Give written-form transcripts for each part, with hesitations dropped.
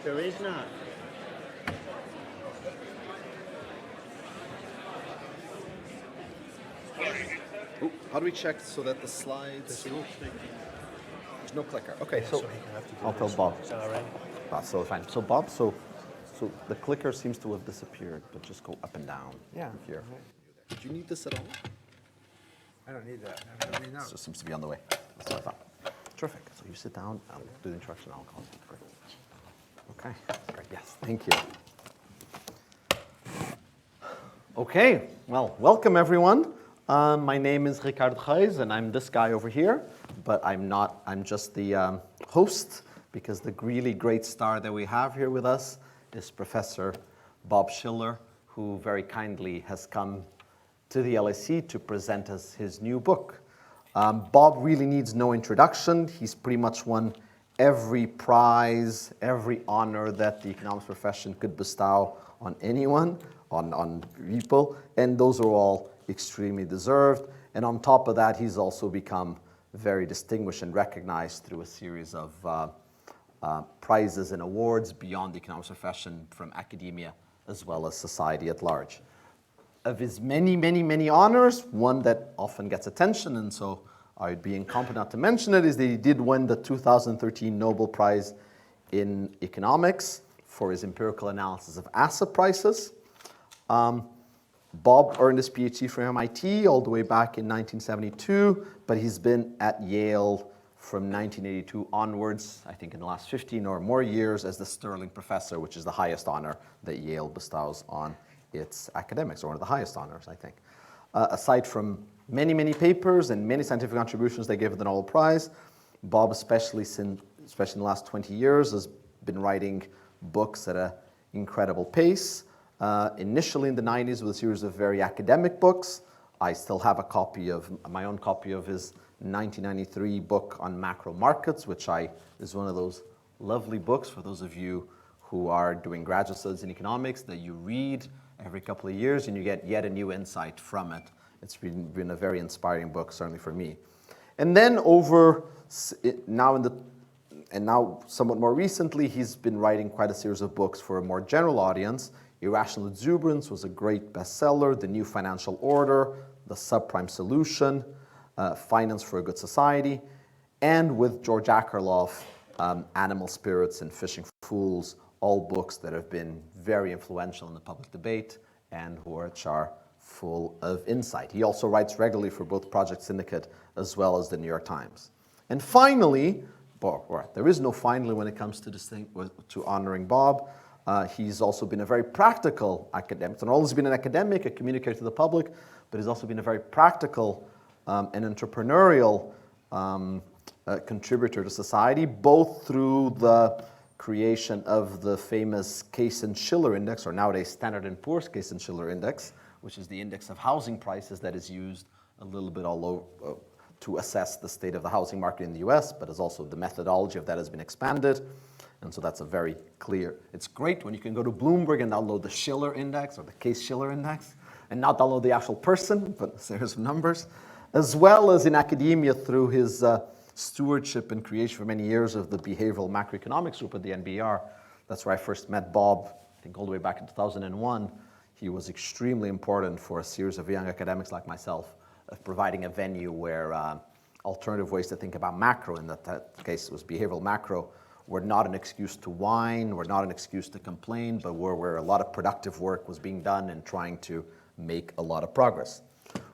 There is not. Ooh, how do we check so that the slides... There's no clicker. Okay, so I'll tell Bob. Is that all right? That's so fine. So Bob, so the clicker seems to have disappeared, but just go up and down. Yeah. Here. Did you need this at all? I don't need that. I mean, no. So it seems to be on the way. That's what I thought. Terrific. So you sit down, I'll do the introduction, I'll call you. Great. Okay. Great. Yes. Thank you. Okay. Well, welcome everyone. My name is Ricardo Reis, and I'm this guy over here, but I'm not. I'm just the host, because the really great star that we have here with us is Professor Bob Shiller, who very kindly has come to the LSE to present us his new book. Bob really needs no introduction. He's pretty much won every prize, every honor that the economics profession could bestow on anyone, on people, and those are all extremely deserved. And on top of that, he's also become very distinguished and recognized through a series of prizes and awards beyond the economics profession, from academia as well as society at large. Of his many, many, many honors, one that often gets attention, and so I'd be incompetent not to mention it, is that he did win the 2013 Nobel Prize in economics for his empirical analysis of asset prices. Bob earned his PhD from MIT all the way back in 1972, but he's been at Yale from 1982 onwards, I think in the last 15 or more years, as the Sterling Professor, which is the highest honor that Yale bestows on its academics, or one of the highest honors, I think. Aside from many, many papers and many scientific contributions they gave the Nobel Prize, Bob, especially in the last 20 years, has been writing books at an incredible pace. Initially in the 90s with a series of very academic books. I still have my own copy of his 1993 book on macro markets, which is one of those lovely books for those of you who are doing graduate studies in economics that you read every couple of years and you get yet a new insight from it. It's been a very inspiring book, certainly for me. And then now somewhat more recently, he's been writing quite a series of books for a more general audience. Irrational Exuberance was a great bestseller, The New Financial Order, The Subprime Solution, Finance for a Good Society, and with George Akerlof, Animal Spirits and Fishing for Fools, all books that have been very influential in the public debate and which are full of insight. He also writes regularly for both Project Syndicate as well as the New York Times. And finally, there is no finally when it comes to honoring Bob. He's also been a very practical academic. He's not always been an academic, a communicator to the public, but he's also been a very practical and entrepreneurial contributor to society, both through the creation of the famous Case-Shiller Index, or nowadays Standard & Poor's Case-Shiller Index, which is the index of housing prices that is used a little bit all over to assess the state of the housing market in the US, but is also the methodology of that has been expanded. And so that's a very clear, it's great when you can go to Bloomberg and download the Shiller Index or the Case-Shiller Index and not download the actual person, but a series of numbers, as well as in academia through his stewardship and creation for many years of the Behavioral Macroeconomics Group at the NBR. That's where I first met Bob, I think all the way back in 2001. He was extremely important for a series of young academics like myself of providing a venue where alternative ways to think about macro, in that case it was behavioral macro, were not an excuse to whine, were not an excuse to complain, but were where a lot of productive work was being done and trying to make a lot of progress.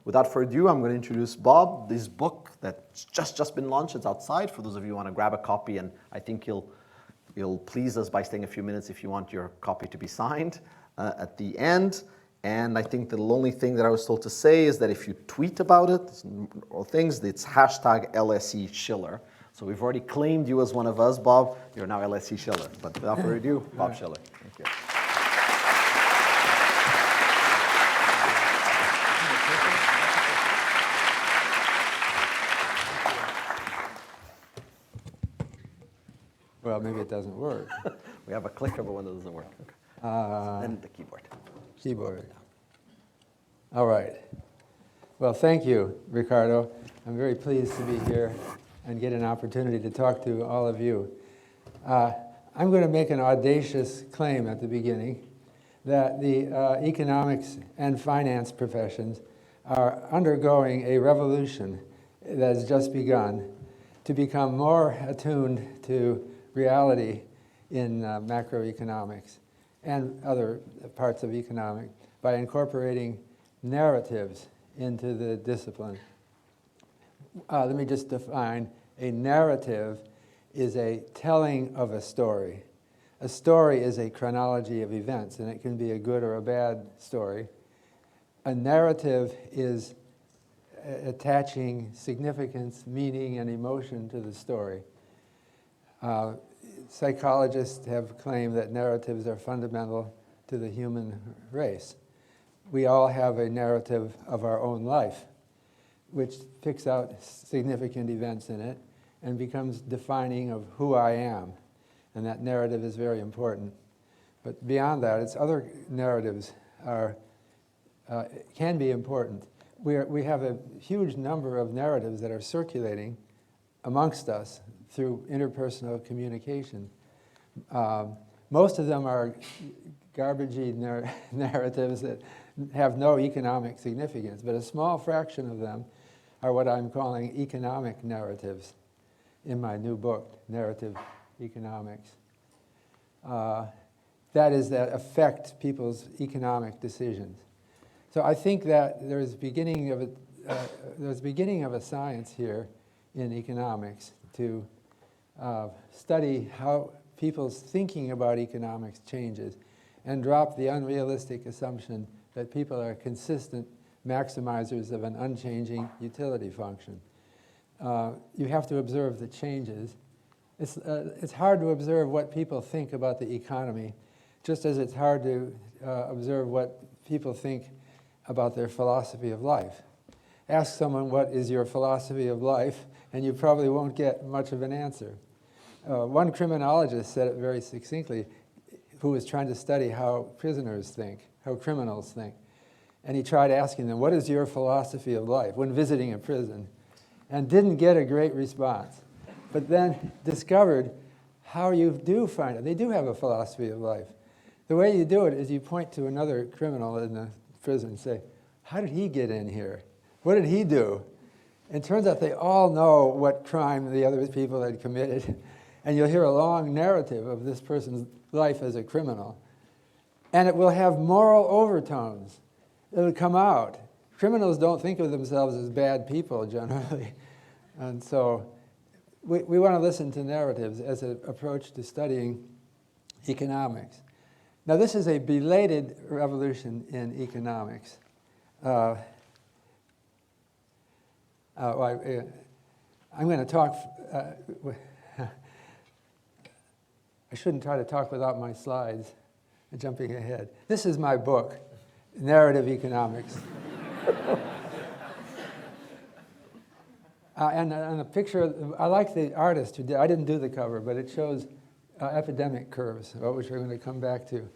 Without further ado, I'm going to introduce Bob. This book that's just been launched, it's outside for those of you who want to grab a copy, and I think you'll please us by staying a few minutes if you want your copy to be signed at the end. And I think the only thing that I was told to say is that if you tweet about it or things, it's hashtag LSE Shiller. So we've already claimed you as one of us, Bob. You're now LSE Shiller. But without further ado, Bob Shiller. Thank you. Well, maybe it doesn't work. We have a clicker, but one that doesn't work. Okay. And the keyboard. Keyboard. All right. Well, thank you, Ricardo. I'm very pleased to be here and get an opportunity to talk to all of you. I'm going to make an audacious claim at the beginning that the economics and finance professions are undergoing a revolution that has just begun to become more attuned to reality in macroeconomics and other parts of economics by incorporating narratives into the discipline. Let me just define. A narrative is a telling of a story. A story is a chronology of events, and it can be a good or a bad story. A narrative is attaching significance, meaning, and emotion to the story. Psychologists have claimed that narratives are fundamental to the human race. We all have a narrative of our own life, which picks out significant events in it and becomes defining of who I am. And that narrative is very important. But beyond that, its other narratives can be important. We have a huge number of narratives that are circulating amongst us through interpersonal communication. Most of them are garbagey narratives that have no economic significance, but a small fraction of them are what I'm calling economic narratives in my new book, Narrative Economics. That is, that affect people's economic decisions. So I think that there's beginning of a science here in economics to study how people's thinking about economics changes and drop the unrealistic assumption that people are consistent maximizers of an unchanging utility function. You have to observe the changes. It's hard to observe what people think about the economy, just as it's hard to observe what people think about their philosophy of life. Ask someone, what is your philosophy of life, and you probably won't get much of an answer. One criminologist said it very succinctly, who was trying to study how prisoners think, how criminals think. And he tried asking them, what is your philosophy of life, when visiting a prison? And didn't get a great response. But then discovered how you do find it. They do have a philosophy of life. The way you do it is you point to another criminal in the prison and say, how did he get in here? What did he do? And it turns out they all know what crime the other people had committed. And you'll hear a long narrative of this person's life as a criminal. And it will have moral overtones. It'll come out. Criminals don't think of themselves as bad people generally. And so we want to listen to narratives as an approach to studying economics. Now, this is a belated revolution in economics. I'm going to talk. I shouldn't try to talk without my slides. I'm jumping ahead. This is my book, Narrative Economics. And a picture, I like the artist who did, I didn't do the cover, but it shows epidemic curves, which we're going to come back to.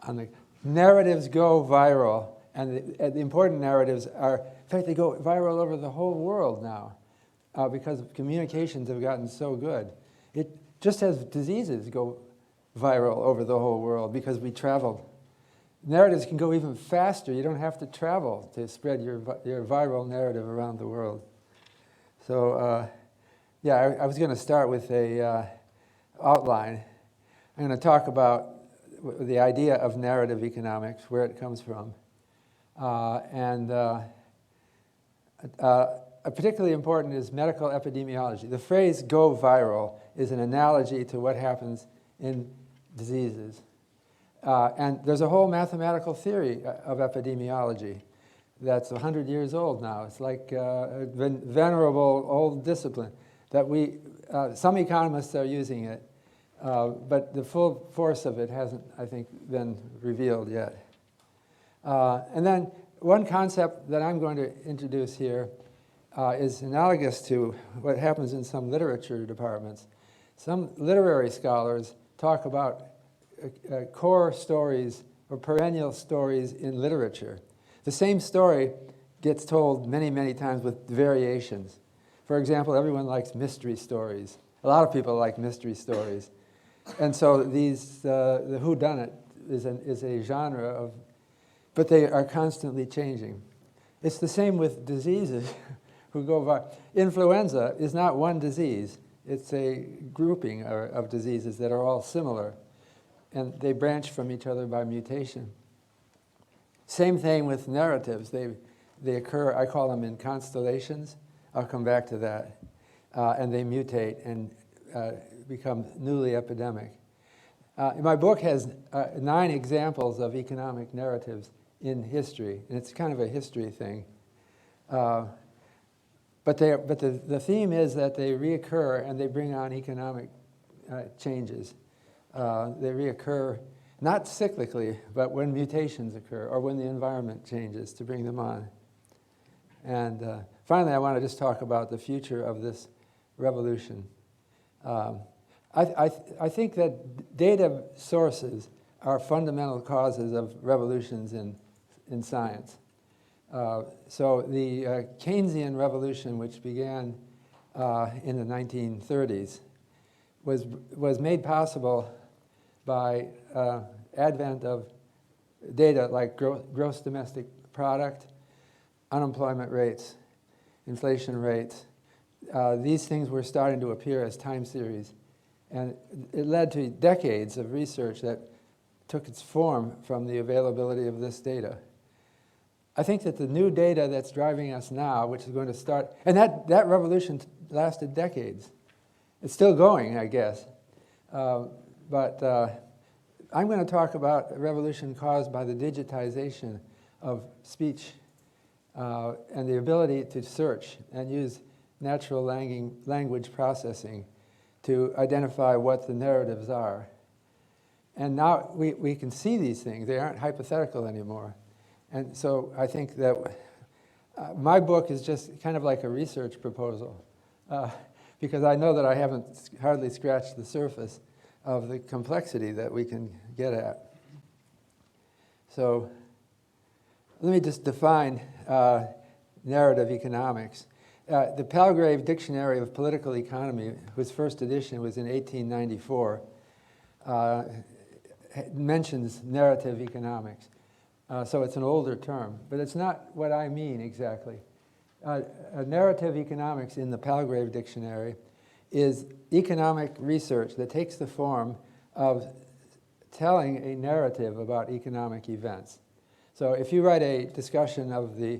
On the narratives go viral, and the important narratives are, in fact, they go viral over the whole world now because communications have gotten so good. It just as diseases go viral over the whole world because we travel. Narratives can go even faster. You don't have to travel to spread your viral narrative around the world. So, I was going to start with a outline, I'm going to talk about the idea of narrative economics, where it comes from, and particularly important is medical epidemiology. The phrase "go viral" is an analogy to what happens in diseases. And there's a whole mathematical theory of epidemiology that's 100 years old now. It's like a venerable old discipline that some economists are using it, but the full force of it hasn't, I think, been revealed yet. And then one concept that I'm going to introduce here is analogous to what happens in some literature departments. Some literary scholars talk about core stories or perennial stories in literature. The same story gets told many, many times with variations. For example, everyone likes mystery stories. A lot of people like mystery stories. And so these, the whodunit is a genre of, but they are constantly changing. It's the same with diseases who go viral. Influenza is not one disease. It's a grouping of diseases that are all similar, and they branch from each other by mutation. Same thing with narratives. They occur, I call them in constellations. I'll come back to that. And they mutate and become newly epidemic. My book has 9 examples of economic narratives in history, and it's kind of a history thing. But the theme is that they reoccur and they bring on economic changes. They reoccur not cyclically, but when mutations occur or when the environment changes to bring them on. And finally, I want to just talk about the future of this revolution. I think that data sources are fundamental causes of revolutions in science. So the Keynesian revolution, which began in the 1930s, was made possible by advent of data like gross domestic product, unemployment rates, inflation rates. These things were starting to appear as time series. And it led to decades of research that took its form from the availability of this data. I think that the new data that's driving us now, which is going to start, and that revolution lasted decades. It's still going, I guess. But I'm going to talk about a revolution caused by the digitization of speech and the ability to search and use natural language processing to identify what the narratives are. And now we can see these things. They aren't hypothetical anymore. And so I think that my book is just kind of like a research proposal because I know that I haven't hardly scratched the surface of the complexity that we can get at. So let me just define narrative economics. The Palgrave Dictionary of Political Economy, whose first edition was in 1894, mentions narrative economics. So it's an older term, but it's not what I mean exactly. Narrative economics in the Palgrave Dictionary is economic research that takes the form of telling a narrative about economic events. So if you write a discussion of the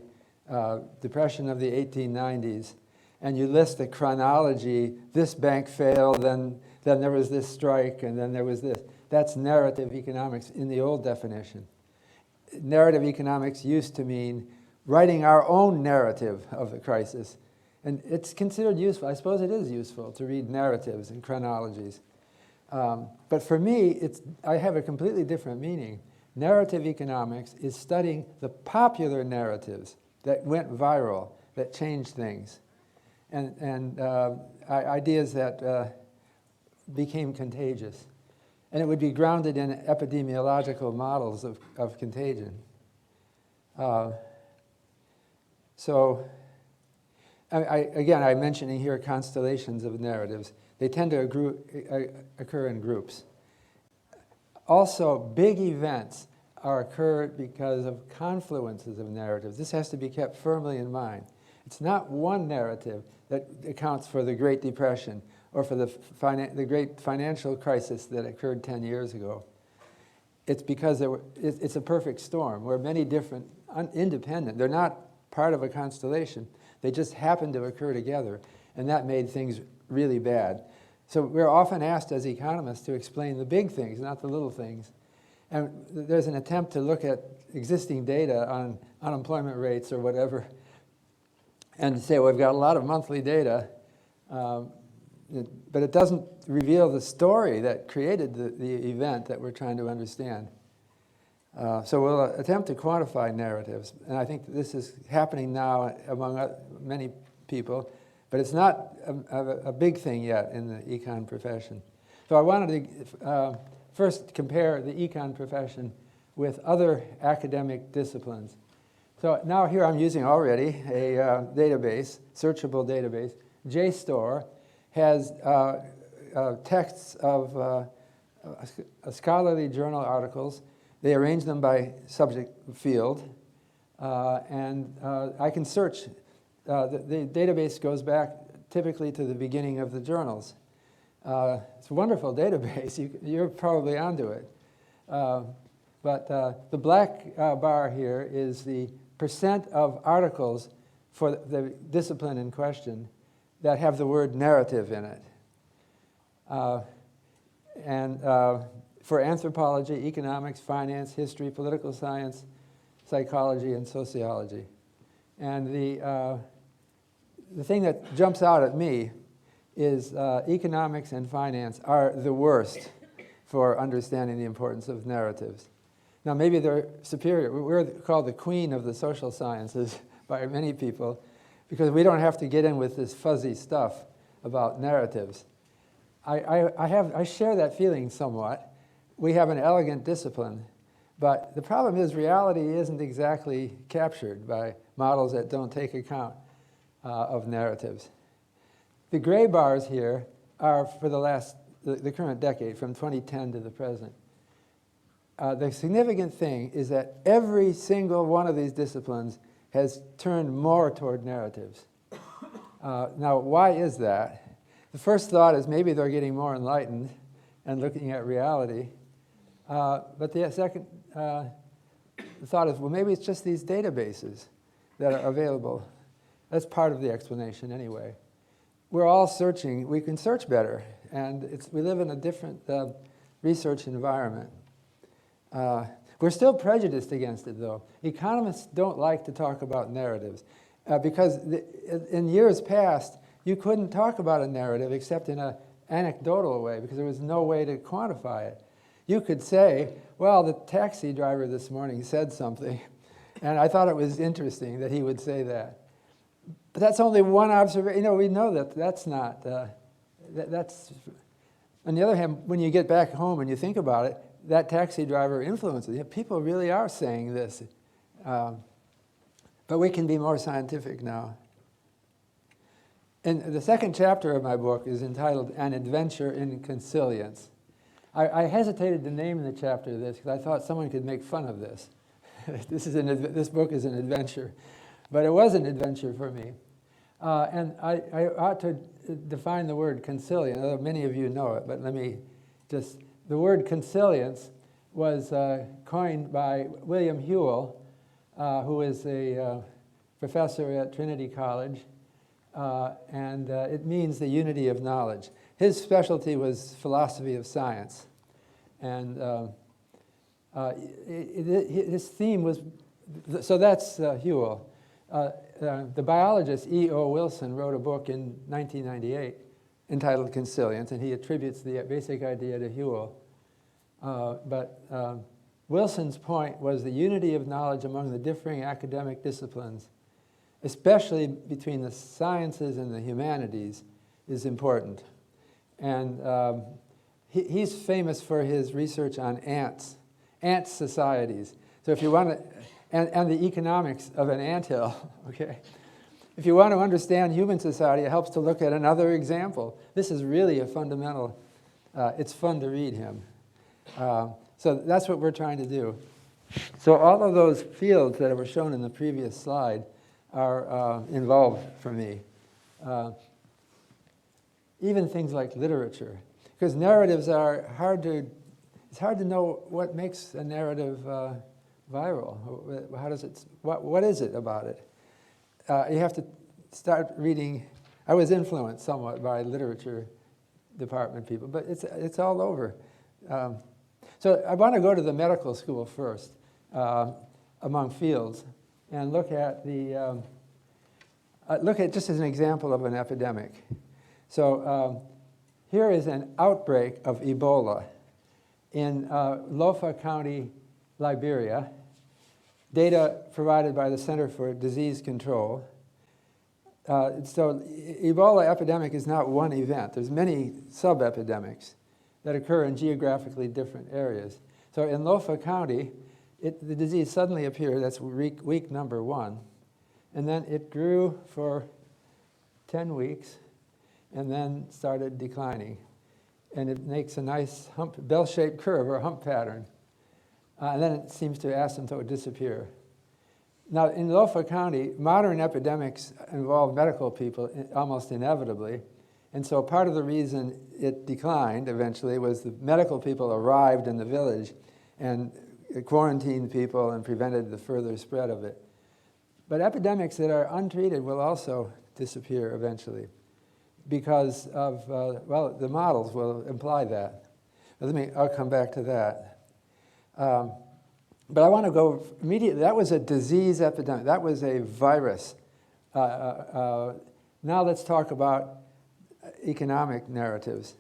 Depression of the 1890s, and you list a chronology, this bank failed, then there was this strike, and then there was this. That's narrative economics in the old definition. Narrative economics used to mean writing our own narrative of the crisis. And it's considered useful. I suppose it is useful to read narratives and chronologies. But for me, I have a completely different meaning. Narrative economics is studying the popular narratives that went viral, that changed things, and ideas that became contagious. And it would be grounded in epidemiological models of contagion. So, I'm mentioning here constellations of narratives. They tend to occur in groups. Also, big events occur because of confluences of narratives. This has to be kept firmly in mind. It's not one narrative that accounts for the Great Depression or for the great financial crisis that occurred 10 years ago. It's because it's a perfect storm where many different, independent, they're not part of a constellation. They just happen to occur together, and that made things really bad. So we're often asked as economists to explain the big things, not the little things. And there's an attempt to look at existing data on unemployment rates or whatever and say, well, we've got a lot of monthly data, but it doesn't reveal the story that created the event that we're trying to understand. So we'll attempt to quantify narratives, and I think this is happening now among many people, but it's not a big thing yet in the econ profession. So I wanted to first compare the econ profession with other academic disciplines. So now here I'm using already a database, searchable database. JSTOR has texts of scholarly journal articles. They arrange them by subject field, and I can search. The database goes back typically to the beginning of the journals. It's a wonderful database. You're probably onto it. But the black bar here is the percent of articles for the discipline in question that have the word narrative in it. And for anthropology, economics, finance, history, political science, psychology, and sociology. And the thing that jumps out at me is economics and finance are the worst for understanding the importance of narratives. Now, maybe they're superior. We're called the queen of the social sciences by many people because we don't have to get in with this fuzzy stuff about narratives. I share that feeling somewhat. We have an elegant discipline, but the problem is reality isn't exactly captured by models that don't take account of narratives. The gray bars here are for the current decade, from 2010 to the present. The significant thing is that every single one of these disciplines has turned more toward narratives. Now, why is that? The first thought is maybe they're getting more enlightened and looking at reality. But the second thought is, well, maybe it's just these databases that are available. That's part of the explanation anyway. We're all searching. We can search better, and we live in a different research environment. We're still prejudiced against it, though. Economists don't like to talk about narratives because in years past, you couldn't talk about a narrative except in an anecdotal way because there was no way to quantify it. You could say, well, the taxi driver this morning said something, and I thought it was interesting that he would say that. But that's only one observation. We know that that's not, that's, on the other hand, when you get back home and you think about it, that taxi driver influences you. People really are saying this. But we can be more scientific now. And the second chapter of my book is entitled An Adventure in Consilience. I hesitated to name the chapter this because I thought someone could make fun of this. This book is an adventure. But it was an adventure for me. And I ought to define the word consilience, although many of you know it, but let me just... The word consilience was coined by William Whewell, who is a professor at Trinity College, and it means the unity of knowledge. His specialty was philosophy of science, and his theme was, so that's Whewell. The biologist E.O. Wilson wrote a book in 1998 entitled Consilience, and he attributes the basic idea to Whewell. But Wilson's point was the unity of knowledge among the differing academic disciplines, especially between the sciences and the humanities, is important. And he's famous for his research on ant societies. So if you want to, and the economics of an anthill, okay? If you want to understand human society, it helps to look at another example. This is really a fundamental, it's fun to read him. So that's what we're trying to do. So all of those fields that were shown in the previous slide are involved for me. even things like literature. Because narratives are it's hard to know what makes a narrative viral. How does it, what is it about it? You have to start reading. I was influenced somewhat by literature department people, but it's all over. So I want to go to the medical school first, among fields, and look at just as an example of an epidemic. So here is an outbreak of Ebola in Lofa County, Liberia. Data provided by the Center for Disease Control. So Ebola epidemic is not one event. There's many sub-epidemics that occur in geographically different areas. So in Lofa County, the disease suddenly appeared. That's week number 1. And then it grew for 10 weeks and then started declining. And it makes a nice bell-shaped curve or hump pattern. And then it seems to asymptote disappear. Now, in Lofa County, modern epidemics involve medical people almost inevitably. And so part of the reason it declined eventually was the medical people arrived in the village and quarantined people and prevented the further spread of it. But epidemics that are untreated will also disappear eventually because of, well, the models will imply that. I'll come back to that. But I want to go immediately. That was a disease epidemic. That was a virus. Now let's talk about economic narratives.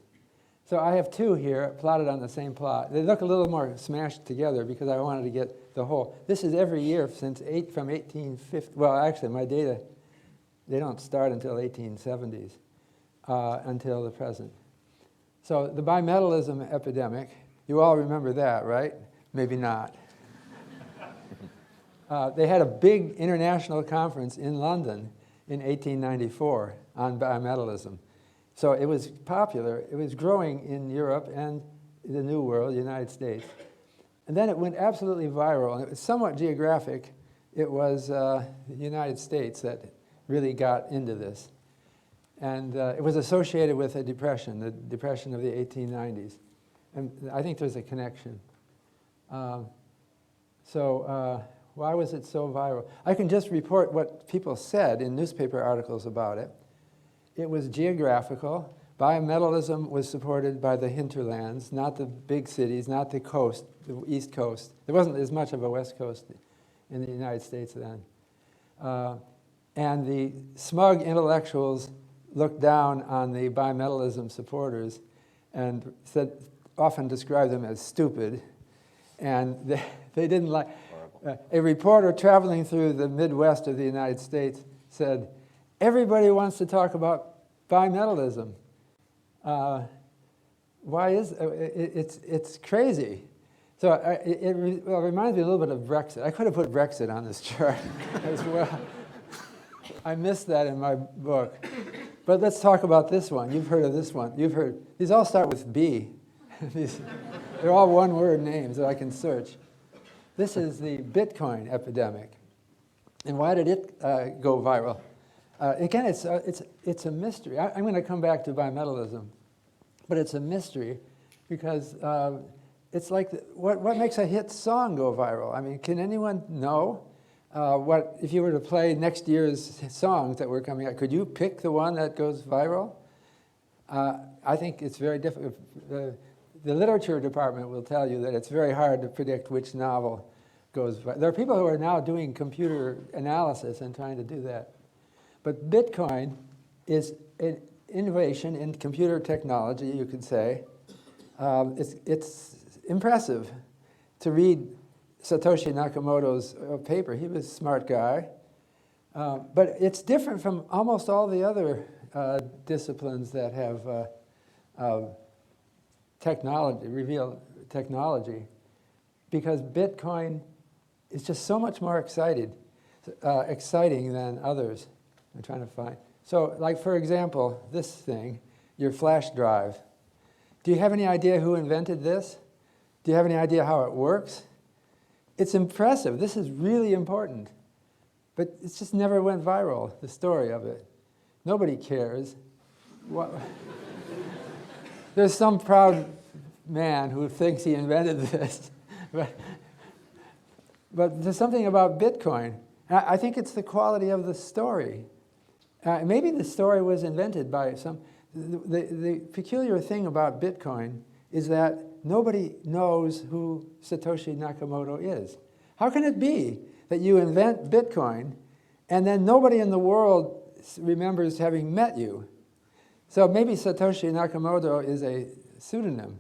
So I have 2 here plotted on the same plot. They look a little more smashed together because I wanted to get the whole. This is every year from 1850. Well, actually, my data, they don't start until 1870s, until the present. So the bimetallism epidemic, you all remember that, right? Maybe not. They had a big international conference in London in 1894 on bimetallism. So it was popular. It was growing in Europe and the New World, the United States. And then it went absolutely viral. And it was somewhat geographic. It was the United States that really got into this. And it was associated with a depression, the depression of the 1890s. And I think there's a connection. Why was it so viral? I can just report what people said in newspaper articles about it. It was geographical. Bimetallism was supported by the hinterlands, not the big cities, not the coast, the East Coast. There wasn't as much of a West Coast in the United States then. And the smug intellectuals looked down on the bimetallism supporters and often described them as stupid. And they didn't like. A reporter traveling through the Midwest of the United States said, "Everybody wants to talk about bimetallism. Why is it's crazy?" So it reminds me a little bit of Brexit. I could have put Brexit on this chart as well. I missed that in my book. But let's talk about this one. You've heard of this one. These all start with B. They're all one-word names that I can search. This is the Bitcoin epidemic. And why did it go viral? Again, it's a mystery. I'm going to come back to bimetallism. But it's a mystery because it's like, what makes a hit song go viral? I mean, can anyone know if you were to play next year's songs that were coming out, could you pick the one that goes viral? I think it's very difficult. The literature department will tell you that it's very hard to predict which novel goes viral. There are people who are now doing computer analysis and trying to do that. But Bitcoin is an innovation in computer technology, you could say. It's impressive to read Satoshi Nakamoto's paper. He was a smart guy. But it's different from almost all the other disciplines that have reveal technology, because Bitcoin is just so much more exciting than others. I'm trying to find. So, like for example, this thing, your flash drive. Do you have any idea who invented this? Do you have any idea how it works? It's impressive. This is really important. But it just never went viral, the story of it. Nobody cares. there's some proud man who thinks he invented this. But there's something about Bitcoin. I think it's the quality of the story. Maybe the story was invented by some. The peculiar thing about Bitcoin is that nobody knows who Satoshi Nakamoto is. How can it be that you invent Bitcoin and then nobody in the world remembers having met you? So maybe Satoshi Nakamoto is a pseudonym.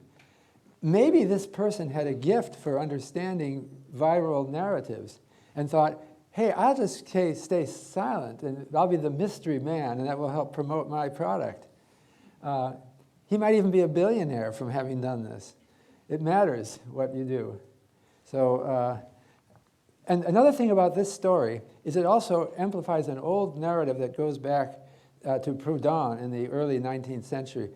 Maybe this person had a gift for understanding viral narratives and thought, hey, I'll just stay silent and I'll be the mystery man and that will help promote my product. He might even be a billionaire from having done this. It matters what you do. So, and another thing about this story is it also amplifies an old narrative that goes back to Proudhon in the early 19th century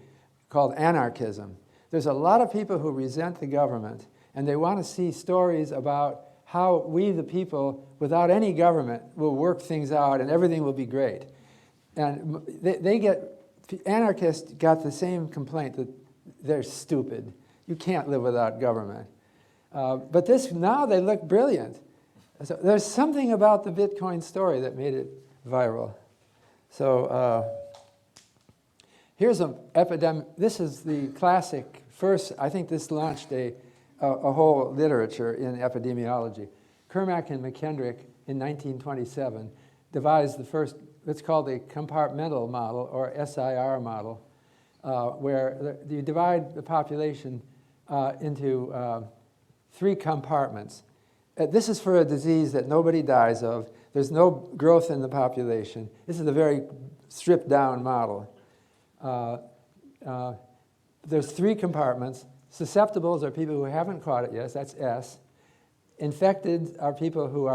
called anarchism. There's a lot of people who resent the government and they want to see stories about how we, the people, without any government, will work things out and everything will be great. And anarchists got the same complaint that they're stupid. You can't live without government. But now they look brilliant. So there's something about the Bitcoin story that made it viral. So here's an epidemic. This is the classic first. I think this launched a whole literature in epidemiology. Kermack and McKendrick in 1927 devised the first, what's called a compartmental model or SIR model, where you divide the population into 3 compartments. This is for a disease that nobody dies of. There's no growth in the population. This is a very stripped down model. There's 3 compartments. Susceptibles are people who haven't caught it yet, that's S. Infected are people who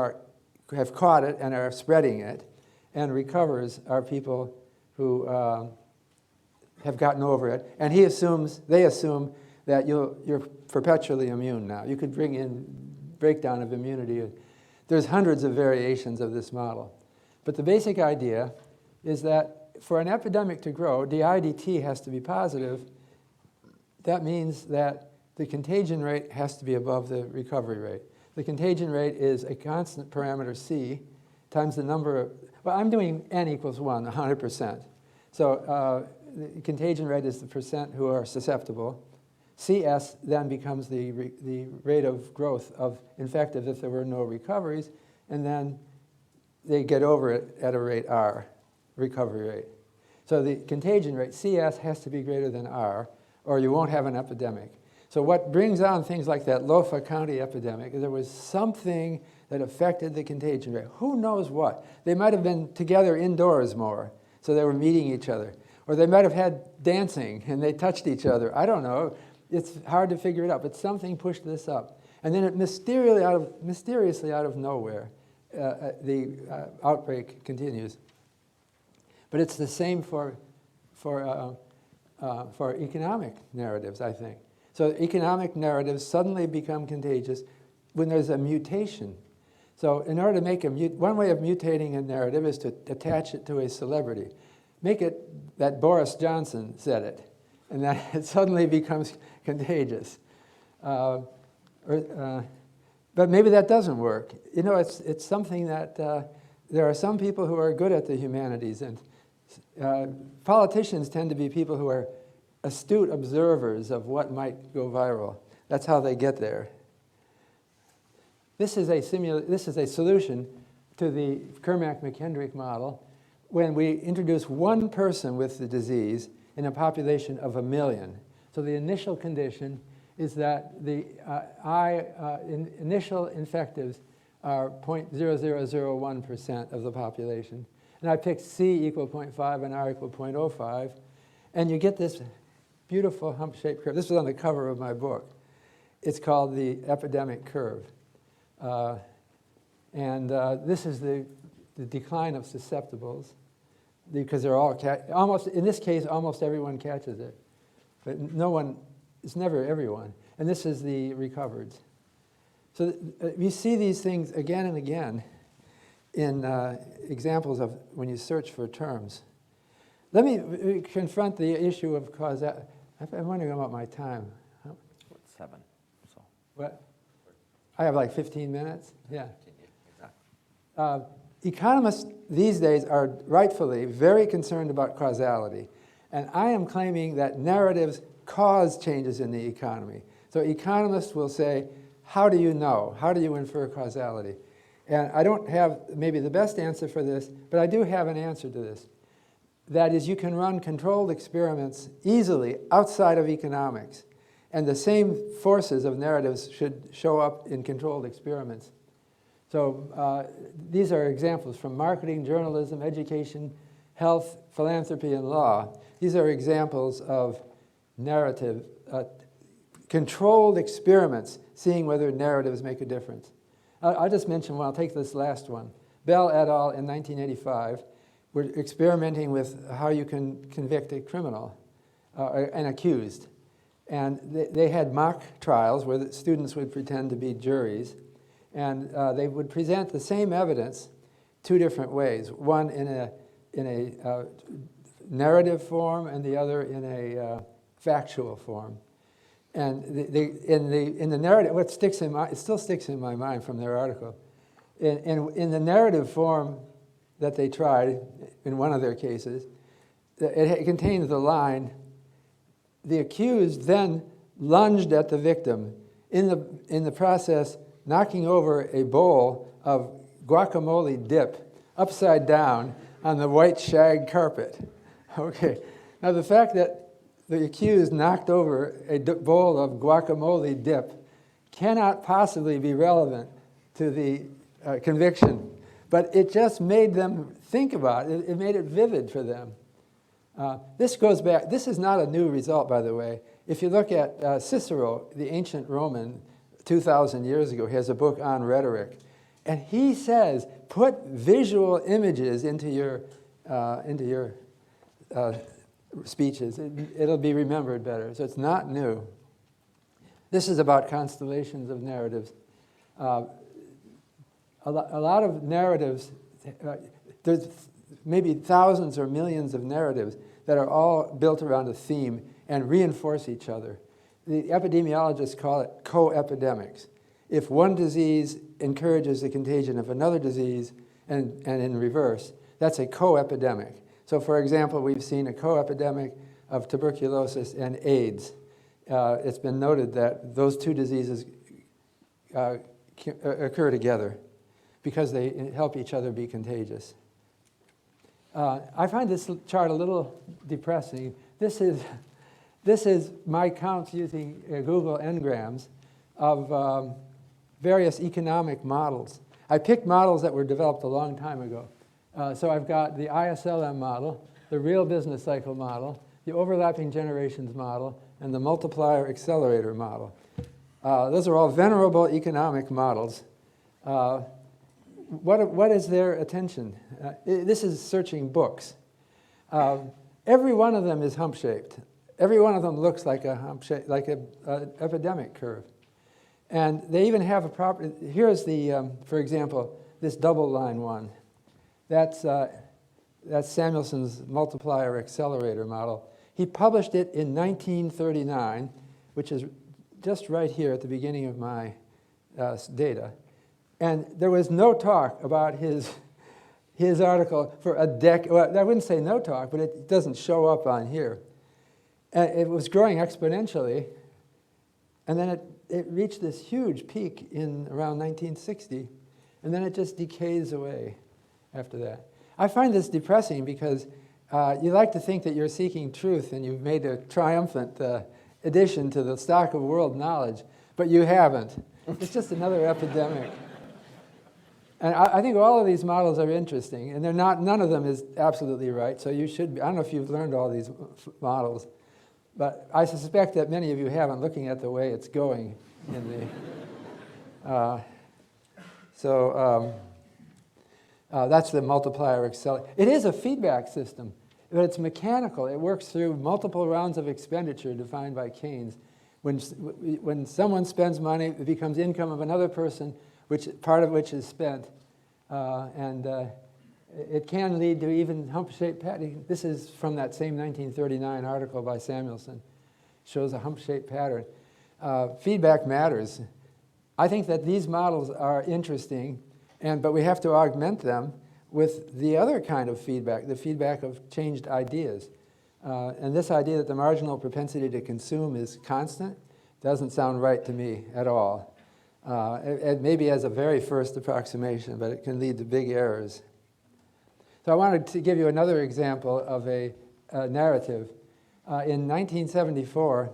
have caught it and are spreading it. And recovers are people who have gotten over it. And they assume that you're perpetually immune now. You could bring in breakdown of immunity. There's hundreds of variations of this model. But the basic idea is that for an epidemic to grow, dI/dt has to be positive. That means that the contagion rate has to be above the recovery rate. The contagion rate is a constant parameter C times the number of, well, I'm doing n equals 1, 100%. So the contagion rate is the percent who are susceptible. CS then becomes the rate of growth of infective if there were no recoveries, and then they get over it at a rate R, recovery rate. So the contagion rate, CS, has to be greater than R, or you won't have an epidemic. So what brings on things like that Lofa County epidemic, there was something that affected the contagion rate. Who knows what? They might have been together indoors more, so they were meeting each other. Or they might have had dancing and they touched each other. I don't know. It's hard to figure it out, but something pushed this up. And then it mysteriously out of nowhere, the outbreak continues. But it's the same for economic narratives, I think. So economic narratives suddenly become contagious when there's a mutation. So in order to make one way of mutating a narrative is to attach it to a celebrity. Make it that Boris Johnson said it, and that it suddenly becomes contagious. But maybe that doesn't work. You know, it's something that there are some people who are good at the humanities, and politicians tend to be people who are astute observers of what might go viral. That's how they get there. This is a solution to the Kermack-McKendrick model when we introduce one person with the disease in a population of 1 million. So the initial condition is that the initial infectives are 0.0001% of the population. And I picked C equal 0.5 and R equal 0.05. And you get this beautiful hump-shaped curve. This was on the cover of my book. It's called the epidemic curve. This is the decline of susceptibles, because they're all in this case, almost everyone catches it. But it's never everyone. And this is the recovered. So you see these things again and again in examples of when you search for terms. Let me confront the issue of I'm wondering about my time. It's 7. So. What? I have like 15 minutes? Yeah. Exactly. Economists these days are rightfully very concerned about causality. And I am claiming that narratives cause changes in the economy. So economists will say, how do you know? How do you infer causality? And I don't have maybe the best answer for this, but I do have an answer to this. That is, you can run controlled experiments easily outside of economics. And the same forces of narratives should show up in controlled experiments. So these are examples from marketing, journalism, education, health, philanthropy, and law. These are examples of narrative, controlled experiments, seeing whether narratives make a difference. I'll just mention one. I'll take this last one. Bell et al. In 1985 were experimenting with how you can convict a criminal, an accused. And they had mock trials where the students would pretend to be juries. And they would present the same evidence 2 different ways. One in a narrative form and the other in a factual form. And in the narrative, what sticks in it still sticks in my mind from their article. In the narrative form that they tried in one of their cases, it contained the line, the accused then lunged at the victim, in the process knocking over a bowl of guacamole dip upside down on the white shag carpet. Okay, now the fact that the accused knocked over a bowl of guacamole dip cannot possibly be relevant to the conviction, but it just made them think about it. It made it vivid for them. This goes back, this is not a new result, by the way. If you look at Cicero, the ancient Roman, 2,000 years ago, he has a book on rhetoric. And he says, put visual images into your speeches. It'll be remembered better. So it's not new. This is about constellations of narratives. A lot of narratives, there's maybe thousands or millions of narratives that are all built around a theme and reinforce each other. The epidemiologists call it co-epidemics. If one disease encourages the contagion of another disease and in reverse, that's a co-epidemic. So for example, we've seen a co-epidemic of tuberculosis and AIDS. It's been noted that those 2 diseases occur together because they help each other be contagious. I find this chart a little depressing. This is my count using Google Ngrams of various economic models. I picked models that were developed a long time ago. So I've got the ISLM model, the real business cycle model, the overlapping generations model, and the multiplier accelerator model. Those are all venerable economic models. What is their attention? This is searching books. Every one of them is hump-shaped. Every one of them looks like a hump-shaped, like an epidemic curve. And they even have a proper, here's the, for example, this double line one. That's Samuelson's multiplier accelerator model. He published it in 1939, which is just right here at the beginning of my data. And there was no talk about his article for a decade. Well, I wouldn't say no talk, but it doesn't show up on here. And it was growing exponentially, and then it reached this huge peak in around 1960, and then it just decays away after that. I find this depressing because you like to think that you're seeking truth and you've made a triumphant addition to the stock of world knowledge, but you haven't. It's just another epidemic. And I think all of these models are interesting, and none of them is absolutely right, so you should be, I don't know if you've learned all these models, but I suspect that many of you haven't, looking at the way it's going in the... that's the multiplier accelerator. It is a feedback system, but it's mechanical. It works through multiple rounds of expenditure defined by Keynes. When someone spends money, it becomes income of another person, part of which is spent. It can lead to even hump-shaped pattern. This is from that same 1939 article by Samuelson. shows a hump-shaped pattern. Feedback matters. I think that these models are interesting, but we have to augment them with the other kind of feedback, the feedback of changed ideas. And this idea that the marginal propensity to consume is constant doesn't sound right to me at all. It maybe as a very first approximation, but it can lead to big errors. So I wanted to give you another example of a narrative. In 1974,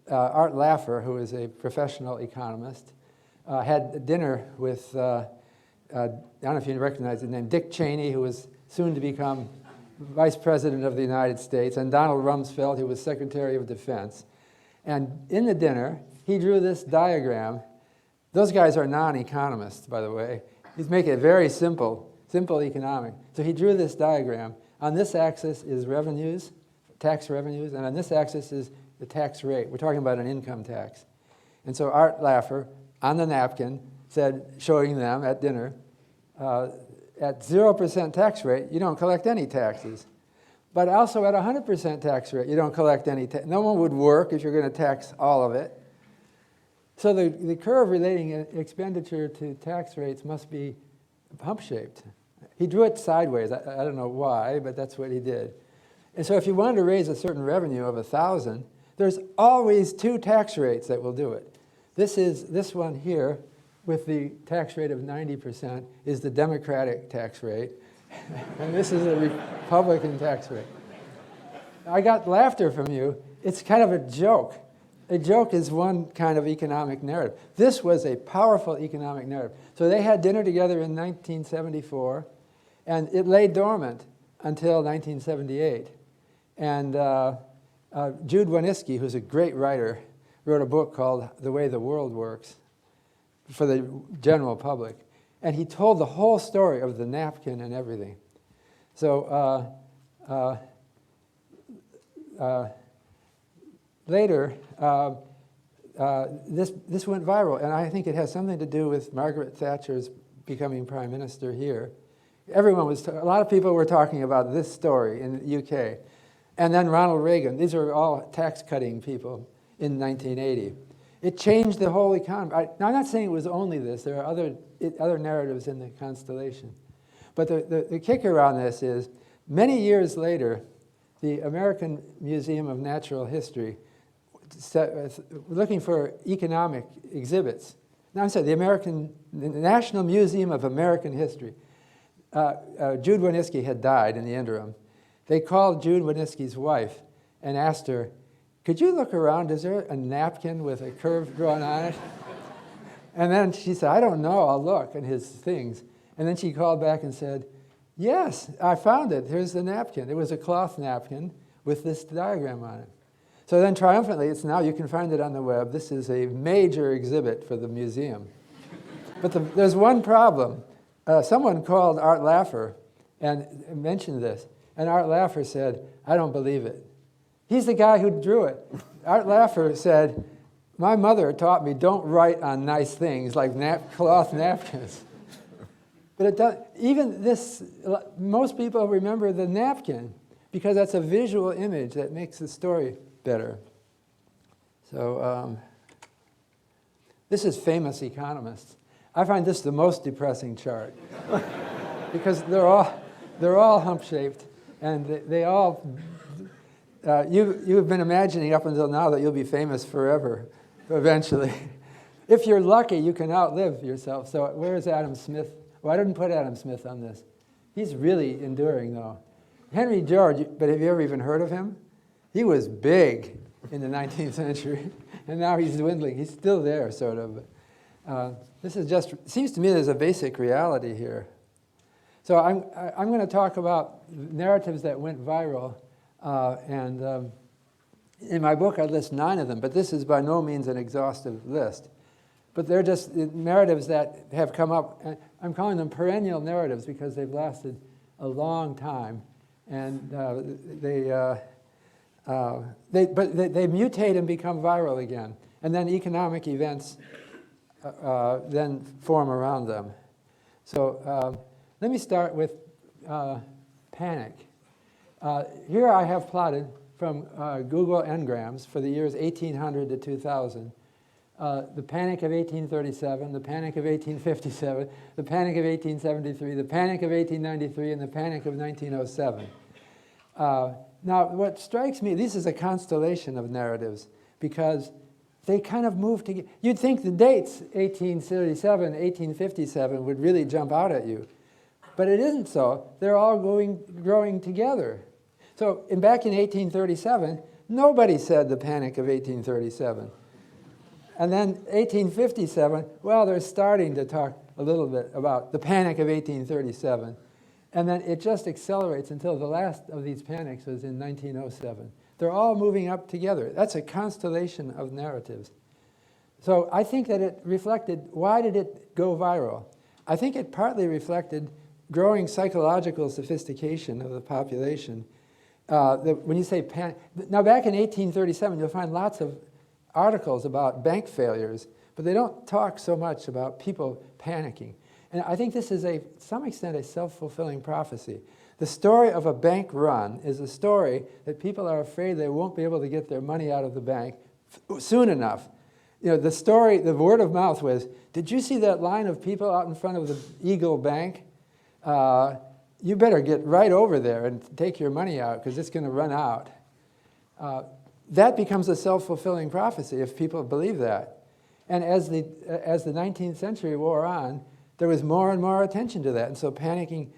Art Laffer, who is a professional economist, had dinner with, I don't know if you recognize the name, Dick Cheney, who was soon to become Vice President of the United States, and Donald Rumsfeld, who was Secretary of Defense. And in the dinner, he drew this diagram. Those guys are non-economists, by the way. He's making it very simple economic. So he drew this diagram. On this axis is revenues, tax revenues, and on this axis is the tax rate. We're talking about an income tax. And so Art Laffer, on the napkin, said, showing them at dinner, at 0% tax rate, you don't collect any taxes. But also at 100% tax rate, you don't collect any tax. No one would work if you're going to tax all of it. So the curve relating expenditure to tax rates must be hump-shaped. He drew it sideways. I don't know why, but that's what he did. And so if you wanted to raise a certain revenue of 1,000, there's always two tax rates that will do it. This one here, with the tax rate of 90%, is the Democratic tax rate. And this is a Republican tax rate. I got laughter from you. It's kind of a joke. A joke is one kind of economic narrative. This was a powerful economic narrative. So they had dinner together in 1974, and it lay dormant until 1978. And Jude Wanniski, who's a great writer, wrote a book called The Way the World Works for the general public. And he told the whole story of the napkin and everything. So later, this went viral, and I think it has something to do with Margaret Thatcher's becoming prime minister here. A lot of people were talking about this story in the UK. And then Ronald Reagan. These are all tax-cutting people in 1980. It changed the whole economy. Now, I'm not saying it was only this. There are other narratives in the constellation. But the kicker on this is, many years later, the American Museum of Natural History, looking for economic exhibits. Now, I'm sorry, the National Museum of American History. Jude Wanniski had died in the interim. They called Jude Wanniski's wife and asked her, could you look around? Is there a napkin with a curve drawn on it? And then she said, I don't know. I'll look in his things. And then she called back and said, yes, I found it. Here's the napkin. It was a cloth napkin with this diagram on it. So then triumphantly, you can find it on the web. This is a major exhibit for the museum. But there's one problem. Someone called Art Laffer and mentioned this. And Art Laffer said, I don't believe it. He's the guy who drew it. Art Laffer said, my mother taught me don't write on nice things like cloth napkins. But it does, even this, most people remember the napkin because that's a visual image that makes the story better. So this is famous economists. I find this the most depressing chart because they're all hump-shaped, and they all. You've been imagining up until now that you'll be famous forever, eventually. If you're lucky, you can outlive yourself. So where's Adam Smith? Well, I didn't put Adam Smith on this. He's really enduring, though. Henry George, but have you ever even heard of him? He was big in the 19th century, and now he's dwindling. He's still there, sort of. This is just, it seems to me there's a basic reality here. So I'm going to talk about narratives that went viral, and in my book I list 9 of them, but this is by no means an exhaustive list. But they're just narratives that have come up, and I'm calling them perennial narratives because they've lasted a long time, and they mutate and become viral again, and then economic events then form around them. So let me start with panic. Here I have plotted from Google Ngrams for the years 1800 to 2000. The Panic of 1837, the Panic of 1857, the Panic of 1873, the Panic of 1893, and the Panic of 1907. Now, what strikes me, this is a constellation of narratives because they kind of move together. You'd think the dates, 1837, 1857, would really jump out at you. But it isn't so. They're all growing together. So back in 1837, nobody said the Panic of 1837. And then 1857, well, they're starting to talk a little bit about the Panic of 1837. And then it just accelerates until the last of these panics was in 1907. They're all moving up together. That's a constellation of narratives. So I think that it reflected, why did it go viral? I think it partly reflected growing psychological sophistication of the population. When you say panic, now back in 1837, you'll find lots of articles about bank failures, but they don't talk so much about people panicking. And I think this is, to some extent, a self-fulfilling prophecy. The story of a bank run is a story that people are afraid they won't be able to get their money out of the bank soon enough. You know, the story, the word of mouth was, did you see that line of people out in front of the Eagle Bank? You better get right over there and take your money out because it's going to run out. That becomes a self-fulfilling prophecy if people believe that. And as the 19th century wore on, there was more and more attention to that. And so panicking,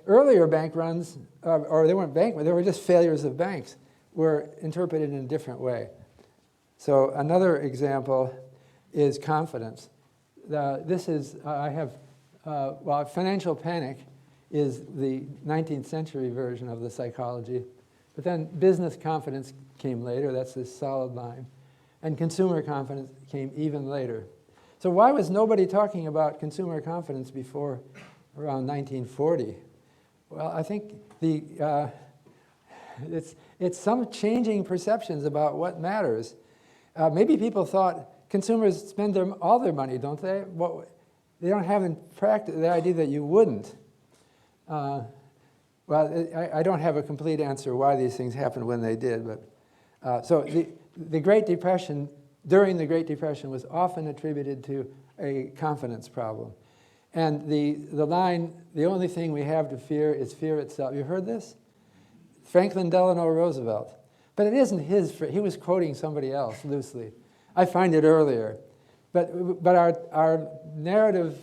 earlier bank runs, or they weren't bank runs, they were just failures of banks, were interpreted in a different way. So another example is confidence. Financial panic is the 19th century version of the psychology. But then business confidence came later, that's this solid line. And consumer confidence came even later. So why was nobody talking about consumer confidence before around 1940? Well, I think it's some changing perceptions about what matters. Maybe people thought consumers spend all their money, don't they? They don't have in practice the idea that you wouldn't. I don't have a complete answer why these things happened when they did, but so the Great Depression, during the Great Depression, was often attributed to a confidence problem. And the line, the only thing we have to fear is fear itself. You heard this? Franklin Delano Roosevelt. But it isn't his, he was quoting somebody else loosely. I find it earlier. But our narrative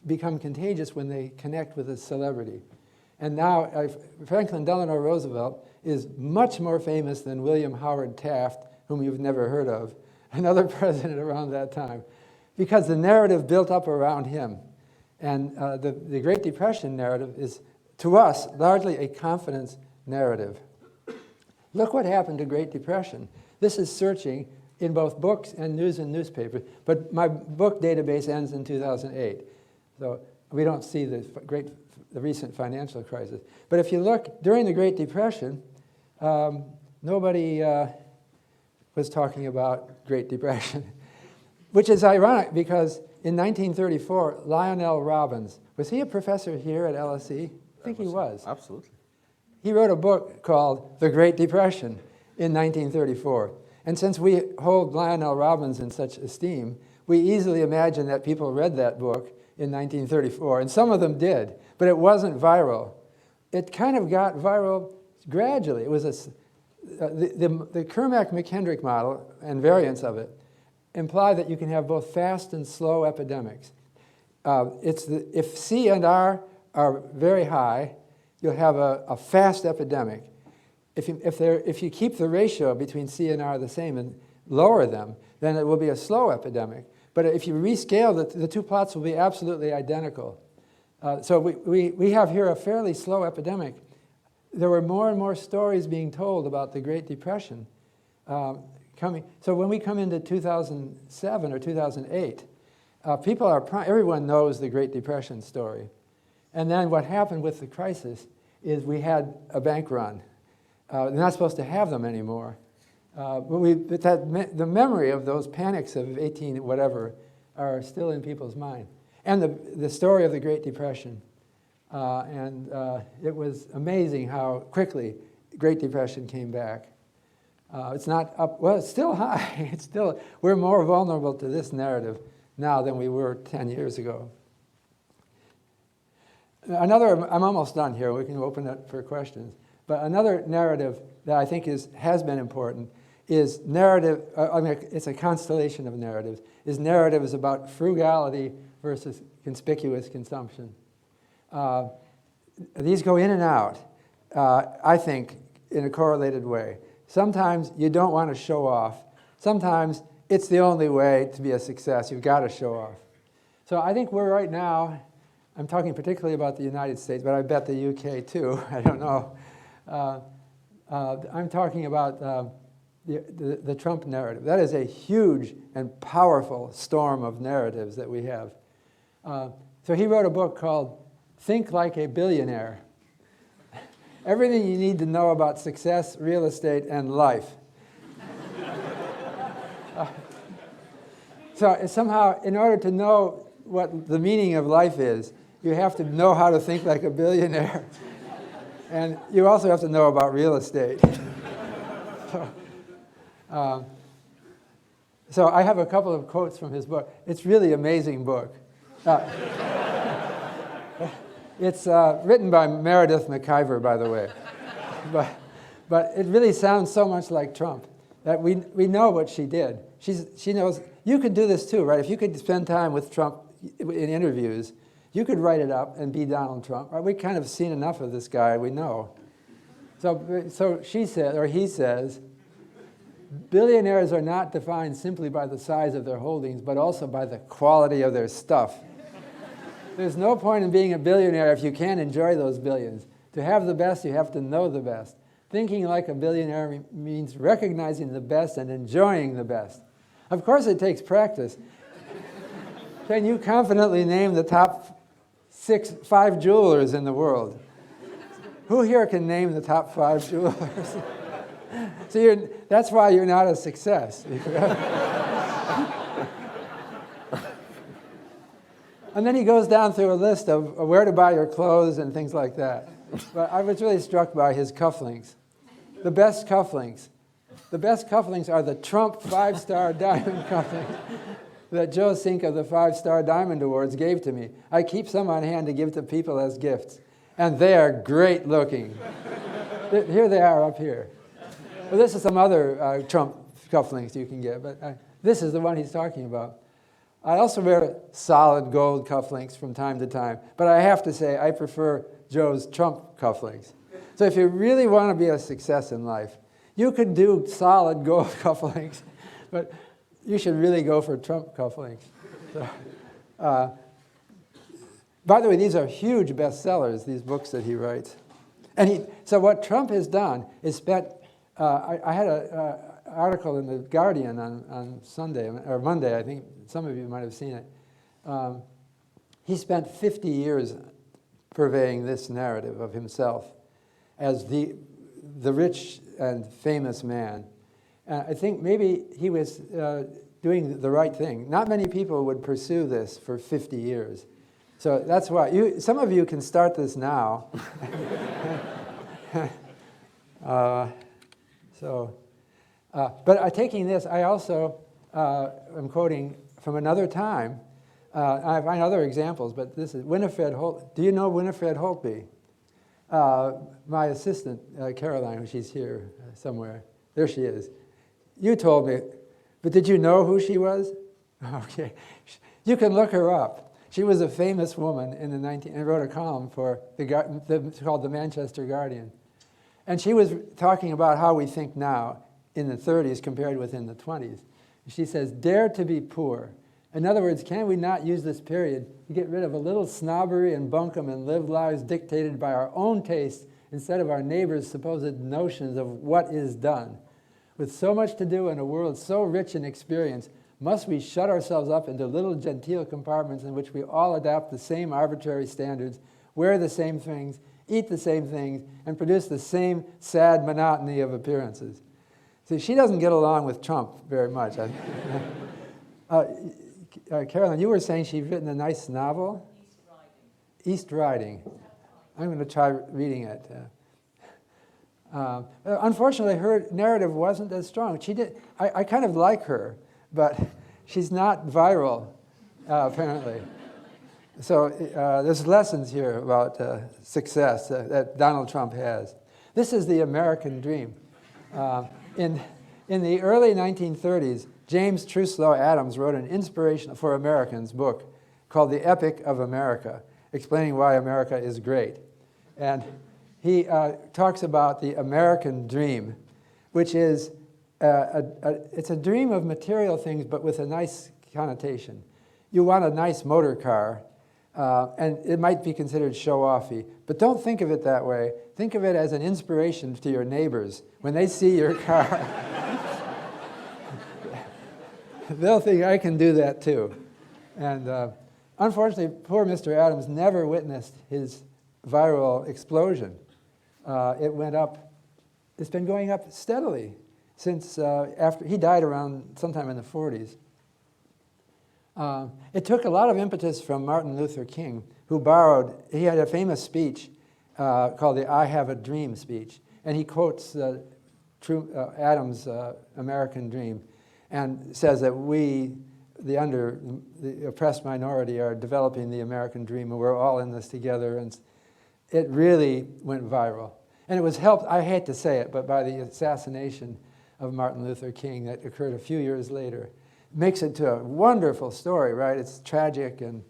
become contagious when they connect with a celebrity. And now Franklin Delano Roosevelt is much more famous than William Howard Taft, whom you've never heard of, another president around that time, because the narrative built up around him. And the Great Depression narrative is, to us, largely a confidence narrative. Look what happened to Great Depression. This is searching in both books and news and newspapers, but my book database ends in 2008. So we don't see the recent financial crisis. But if you look, during the Great Depression, nobody was talking about Great Depression, which is ironic because in 1934, Lionel Robbins, was he a professor here at LSE? I think he was. Absolutely. He wrote a book called The Great Depression in 1934. And since we hold Lionel Robbins in such esteem, we easily imagine that people read that book in 1934, and some of them did, but it wasn't viral. It kind of got viral gradually. It was the Kermack-McKendrick model and variants of it imply that you can have both fast and slow epidemics. If C and R are very high, you'll have a fast epidemic. If you keep the ratio between C and R the same and lower them, then it will be a slow epidemic. But if you rescale, the two plots will be absolutely identical. So we have here a fairly slow epidemic. There were more and more stories being told about the Great Depression coming. So when we come into 2007 or 2008, everyone knows the Great Depression story. And then what happened with the crisis is we had a bank run. They're not supposed to have them anymore. But the memory of those panics of 18 whatever are still in people's mind. And the story of the Great Depression. It was amazing how quickly Great Depression came back. It's not up, well, it's still high. We're more vulnerable to this narrative now than we were 10 years ago. I'm almost done here. We can open it for questions. But another narrative that I think has been important is narrative, it's a constellation of narratives, is narratives about frugality versus conspicuous consumption. These go in and out, I think, in a correlated way. Sometimes you don't want to show off. Sometimes it's the only way to be a success. You've got to show off. So I think we're right now, I'm talking particularly about the United States, but I bet the UK too, I don't know. I'm talking about the Trump narrative. That is a huge and powerful storm of narratives that we have. So he wrote a book called Think Like a Billionaire. Everything you need to know about success, real estate, and life. So somehow, in order to know what the meaning of life is, you have to know how to think like a billionaire. And you also have to know about real estate. So I have a couple of quotes from his book. It's really an amazing book. It's written by Meredith McIver, by the way. But it really sounds so much like Trump that we know what she did. She knows, you could do this too, right? If you could spend time with Trump in interviews, you could write it up and be Donald Trump. Right? We kind of seen enough of this guy, we know. So she said, or he says, billionaires are not defined simply by the size of their holdings, but also by the quality of their stuff. There's no point in being a billionaire if you can't enjoy those billions. To have the best, you have to know the best. Thinking like a billionaire means recognizing the best and enjoying the best. Of course, it takes practice. Can you confidently name the top 5 jewelers in the world? Who here can name the top 5 jewelers? So that's why you're not a success. And then he goes down through a list of where to buy your clothes and things like that. But I was really struck by his cufflinks. The best cufflinks. The best cufflinks are the Trump 5-star diamond cufflinks that Joe Sink of the 5-Star Diamond Awards gave to me. I keep some on hand to give to people as gifts. And they are great looking. Here they are up here. Well, this is some other Trump cufflinks you can get, but this is the one he's talking about. I also wear solid gold cufflinks from time to time, but I have to say I prefer Joe's Trump cufflinks. So if you really want to be a success in life, you could do solid gold cufflinks, but you should really go for Trump cufflinks. So, by the way, these are huge bestsellers, these books that he writes. So what Trump has done is spent, I had an article in The Guardian on Sunday, or Monday, I think some of you might have seen it. He spent 50 years purveying this narrative of himself as the rich and famous man. I think maybe he was doing the right thing. Not many people would pursue this for 50 years. So that's why some of you can start this now. But taking this, I also am quoting from another time. I find other examples, but this is Winifred Holt. Do you know Winifred Holtby? My assistant, Caroline, she's here somewhere. There she is. You told me, but did you know who she was? Okay. You can look her up. She was a famous woman and wrote a column for called the Manchester Guardian. And she was talking about how we think now in the 30s compared with in the 20s. She says, dare to be poor. In other words, can we not use this period to get rid of a little snobbery and bunkum and live lives dictated by our own tastes instead of our neighbors' supposed notions of what is done? With so much to do in a world so rich in experience, must we shut ourselves up into little genteel compartments in which we all adopt the same arbitrary standards, wear the same things, eat the same things, and produce the same sad monotony of appearances? See, she doesn't get along with Trump very much. Carolyn, you were saying she'd written a nice novel? East Riding. I'm going to try reading it. Unfortunately, her narrative wasn't as strong. I kind of like her, but she's not viral, apparently. So there's lessons here about success that Donald Trump has. This is the American dream. In the early 1930s, James Truslow Adams wrote an Inspiration for Americans book called The Epic of America, explaining why America is great. And he talks about the American dream, which is it's a dream of material things, but with a nice connotation. You want a nice motor car, and it might be considered show-offy, but don't think of it that way. Think of it as an inspiration to your neighbors. When they see your car, they'll think, I can do that too. And unfortunately, poor Mr. Adams never witnessed his viral explosion. It went up. It's been going up steadily since after he died around sometime in the 40s. It took a lot of impetus from Martin Luther King, who he had a famous speech called the I Have a Dream speech. And he quotes Adams' American dream and says that we, the oppressed minority, are developing the American dream, and we're all in this together. And it really went viral. And it was helped, I hate to say it, but by the assassination of Martin Luther King that occurred a few years later. It makes it to a wonderful story, right? It's tragic, and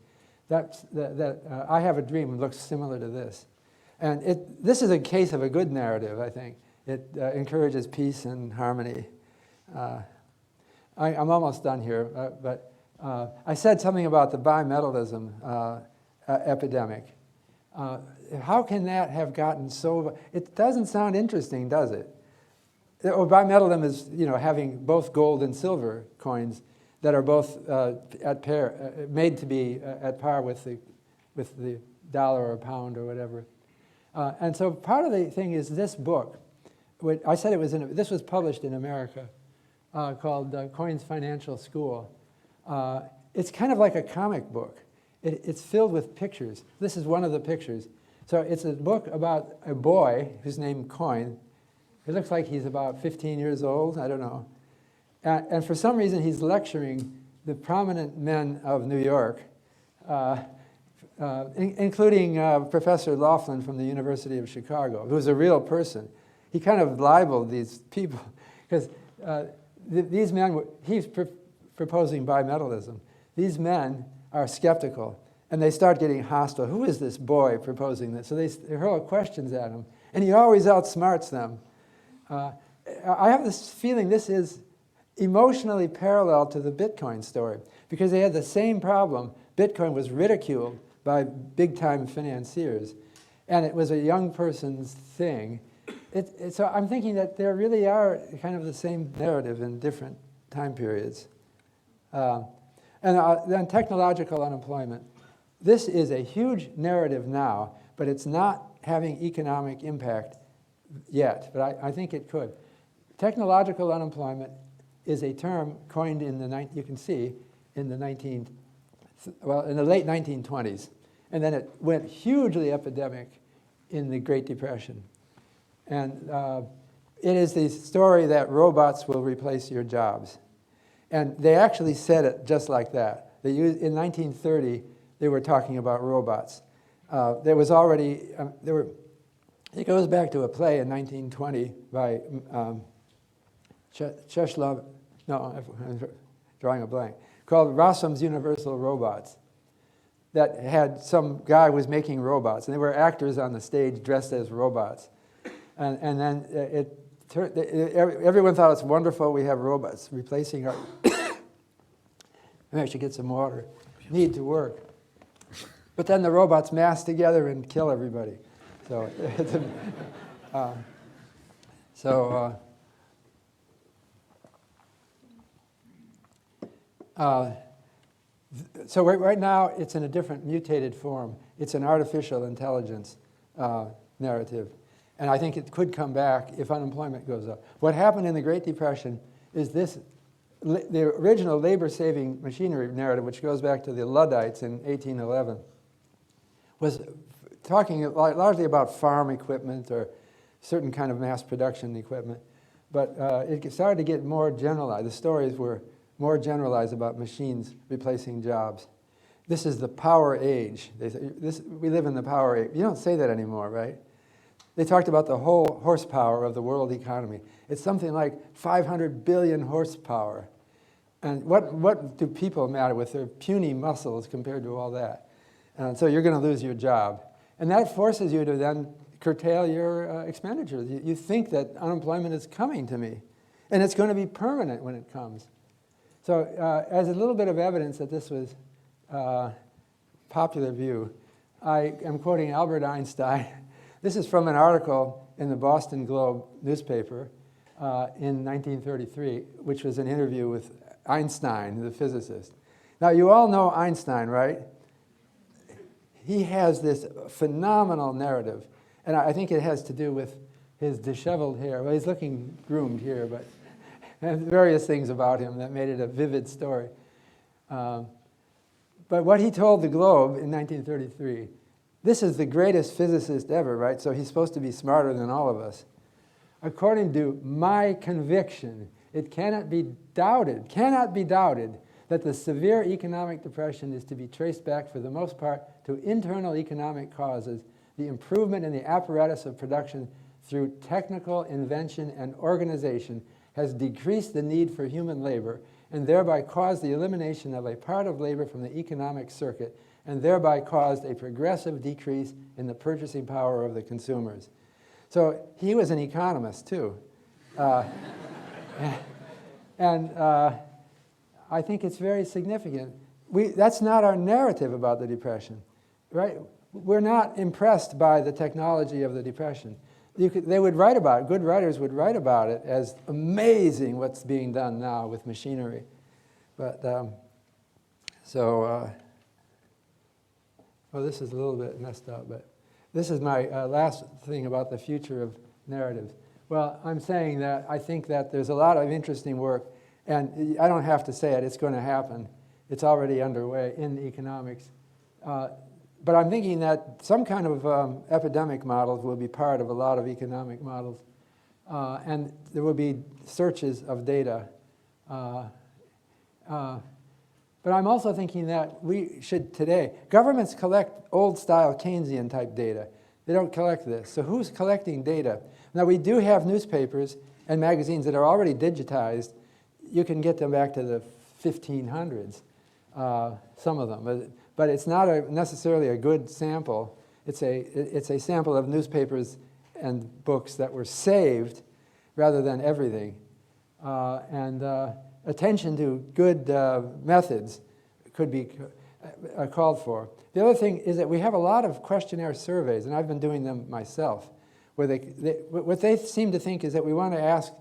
I Have a Dream looks similar to this. And this is a case of a good narrative, I think. It encourages peace and harmony. I'm almost done here, but I said something about the bimetallism epidemic. How can that have gotten so... It doesn't sound interesting, does it? Bimetallism is, having both gold and silver coins that are both at pair, made to be at par with the dollar or pound or whatever. And so part of the thing is this book. I said this was published in America, called Coins Financial School. It's kind of like a comic book. It's filled with pictures. This is one of the pictures. So it's a book about a boy who's named Coin. It looks like he's about 15 years old. I don't know. And for some reason, he's lecturing the prominent men of New York, including Professor Laughlin from the University of Chicago, who's a real person. He kind of libeled these people because these men, he's proposing bimetallism. These men are skeptical, and they start getting hostile. Who is this boy proposing this? So they hurl questions at him, and he always outsmarts them. I have this feeling this is emotionally parallel to the Bitcoin story, because they had the same problem. Bitcoin was ridiculed by big-time financiers, and it was a young person's thing. So I'm thinking that there really are kind of the same narrative in different time periods. And then technological unemployment. This is a huge narrative now, but it's not having economic impact yet, but I think it could. Technological unemployment is a term coined in the late 1920s, and then it went hugely epidemic in the Great Depression. And it is the story that robots will replace your jobs. And they actually said it just like that. In 1930, they were talking about robots. There was already, it goes back to a play in 1920 by Czeslaw, I'm drawing a blank, called Rossum's Universal Robots, that had some guy was making robots, and there were actors on the stage dressed as robots. And then everyone thought it's wonderful we have robots replacing our... Maybe I should get some water. Need to work. But then the robots mass together and kill everybody. So, so right now it's in a different mutated form. It's an artificial intelligence narrative. And I think it could come back if unemployment goes up. What happened in the Great Depression is the original labor-saving machinery narrative, which goes back to the Luddites in 1811, was talking largely about farm equipment or certain kind of mass production equipment. But it started to get more generalized. The stories were more generalized about machines replacing jobs. This is the power age. We live in the power age. You don't say that anymore, right? They talked about the whole horsepower of the world economy. It's something like 500 billion horsepower. And what do people matter with their puny muscles compared to all that? And so you're going to lose your job. And that forces you to then curtail your expenditures. You think that unemployment is coming to me. And it's going to be permanent when it comes. So as a little bit of evidence that this was popular view, I am quoting Albert Einstein. This is from an article in the Boston Globe newspaper in 1933, which was an interview with Einstein, the physicist. Now, you all know Einstein, right? He has this phenomenal narrative, and I think it has to do with his disheveled hair. Well, he's looking groomed here, but and various things about him that made it a vivid story. But what he told the Globe in 1933, this is the greatest physicist ever, right? So he's supposed to be smarter than all of us. According to my conviction, it cannot be doubted that the severe economic depression is to be traced back for the most part to internal economic causes, the improvement in the apparatus of production through technical invention and organization has decreased the need for human labor and thereby caused the elimination of a part of labor from the economic circuit and thereby caused a progressive decrease in the purchasing power of the consumers. So he was an economist too. And I think it's very significant. That's not our narrative about the Depression, right? We're not impressed by the technology of the Depression. They would write about it, good writers would write about it as amazing what's being done now with machinery. But, well, this is a little bit messed up, but this is my last thing about the future of narratives. Well, I'm saying that I think that there's a lot of interesting work, and I don't have to say it, it's going to happen. It's already underway in economics. But I'm thinking that some kind of epidemic models will be part of a lot of economic models. And there will be searches of data. But I'm also thinking that we should today, governments collect old-style Keynesian type data. They don't collect this. So who's collecting data? Now, we do have newspapers and magazines that are already digitized. You can get them back to the 1500s, some of them. But it's not necessarily a good sample. It's a sample of newspapers and books that were saved rather than everything. Attention to good methods could be called for. The other thing is that we have a lot of questionnaire surveys, and I've been doing them myself, where what they seem to think is that we want to ask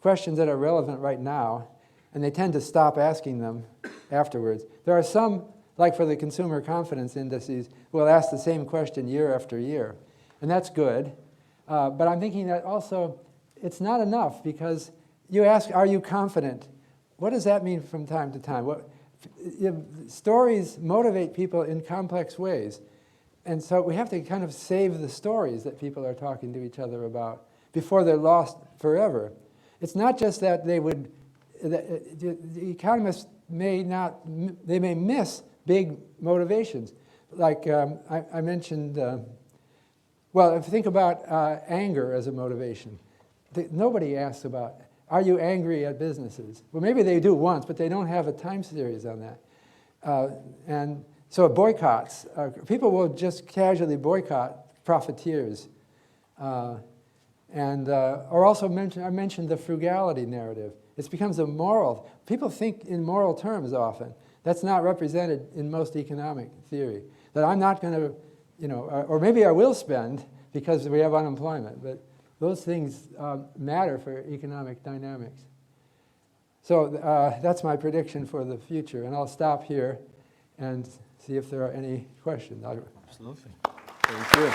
questions that are relevant right now, and they tend to stop asking them afterwards. There are some, like for the consumer confidence indices, we'll ask the same question year after year, and that's good. But I'm thinking that also it's not enough, because you ask, are you confident? What does that mean from time to time? Stories motivate people in complex ways. And so we have to kind of save the stories that people are talking to each other about before they're lost forever. It's not just that the economists may miss big motivations. Like I mentioned, well, if you think about anger as a motivation, nobody asks about, are you angry at businesses? Well, maybe they do once, but they don't have a time series on that. And so boycotts, people will just casually boycott profiteers. Or also I mentioned the frugality narrative. It becomes a moral. People think in moral terms often. That's not represented in most economic theory. That I'm not going to, or maybe I will spend because we have unemployment. But those things matter for economic dynamics. So that's my prediction for the future. And I'll stop here and see if there are any questions. Absolutely. Thank you.